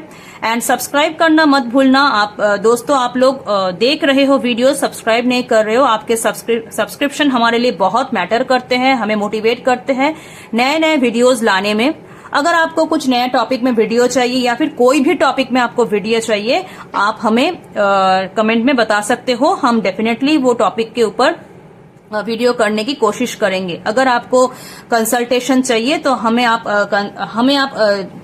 एंड सब्सक्राइब करना मत भूलना। आप दोस्तों, आप लोग देख रहे हो वीडियो, सब्सक्राइब नहीं कर रहे हो, आपके सब्सक्रिप्शन हमारे लिए बहुत मैटर करते हैं, हमें मोटिवेट करते हैं नए नए वीडियोज लाने में। अगर आपको कुछ नया टॉपिक में वीडियो चाहिए या फिर कोई भी टॉपिक में आपको वीडियो चाहिए, आप हमें कमेंट में बता सकते हो। हम डेफिनेटली वो टॉपिक के ऊपर वीडियो करने की कोशिश करेंगे। अगर आपको कंसल्टेशन चाहिए तो हमें आप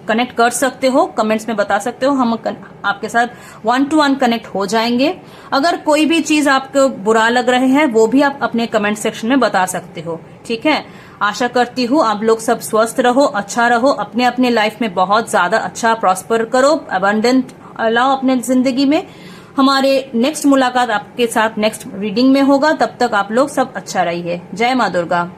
कनेक्ट कर सकते हो, कमेंट्स में बता सकते हो, हम आपके साथ 1-to-1 कनेक्ट हो जाएंगे। अगर कोई भी चीज आपको बुरा लग रहे हैं वो भी आप अपने कमेंट सेक्शन में बता सकते हो। ठीक है, आशा करती हूँ आप लोग सब स्वस्थ रहो, अच्छा रहो, अपने अपने लाइफ में बहुत ज्यादा अच्छा प्रॉस्पर करो, अबंडेंट लाओ अपने जिंदगी में। हमारे नेक्स्ट मुलाकात आपके साथ नेक्स्ट रीडिंग में होगा, तब तक आप लोग सब अच्छा रहिए। जय मां दुर्गा।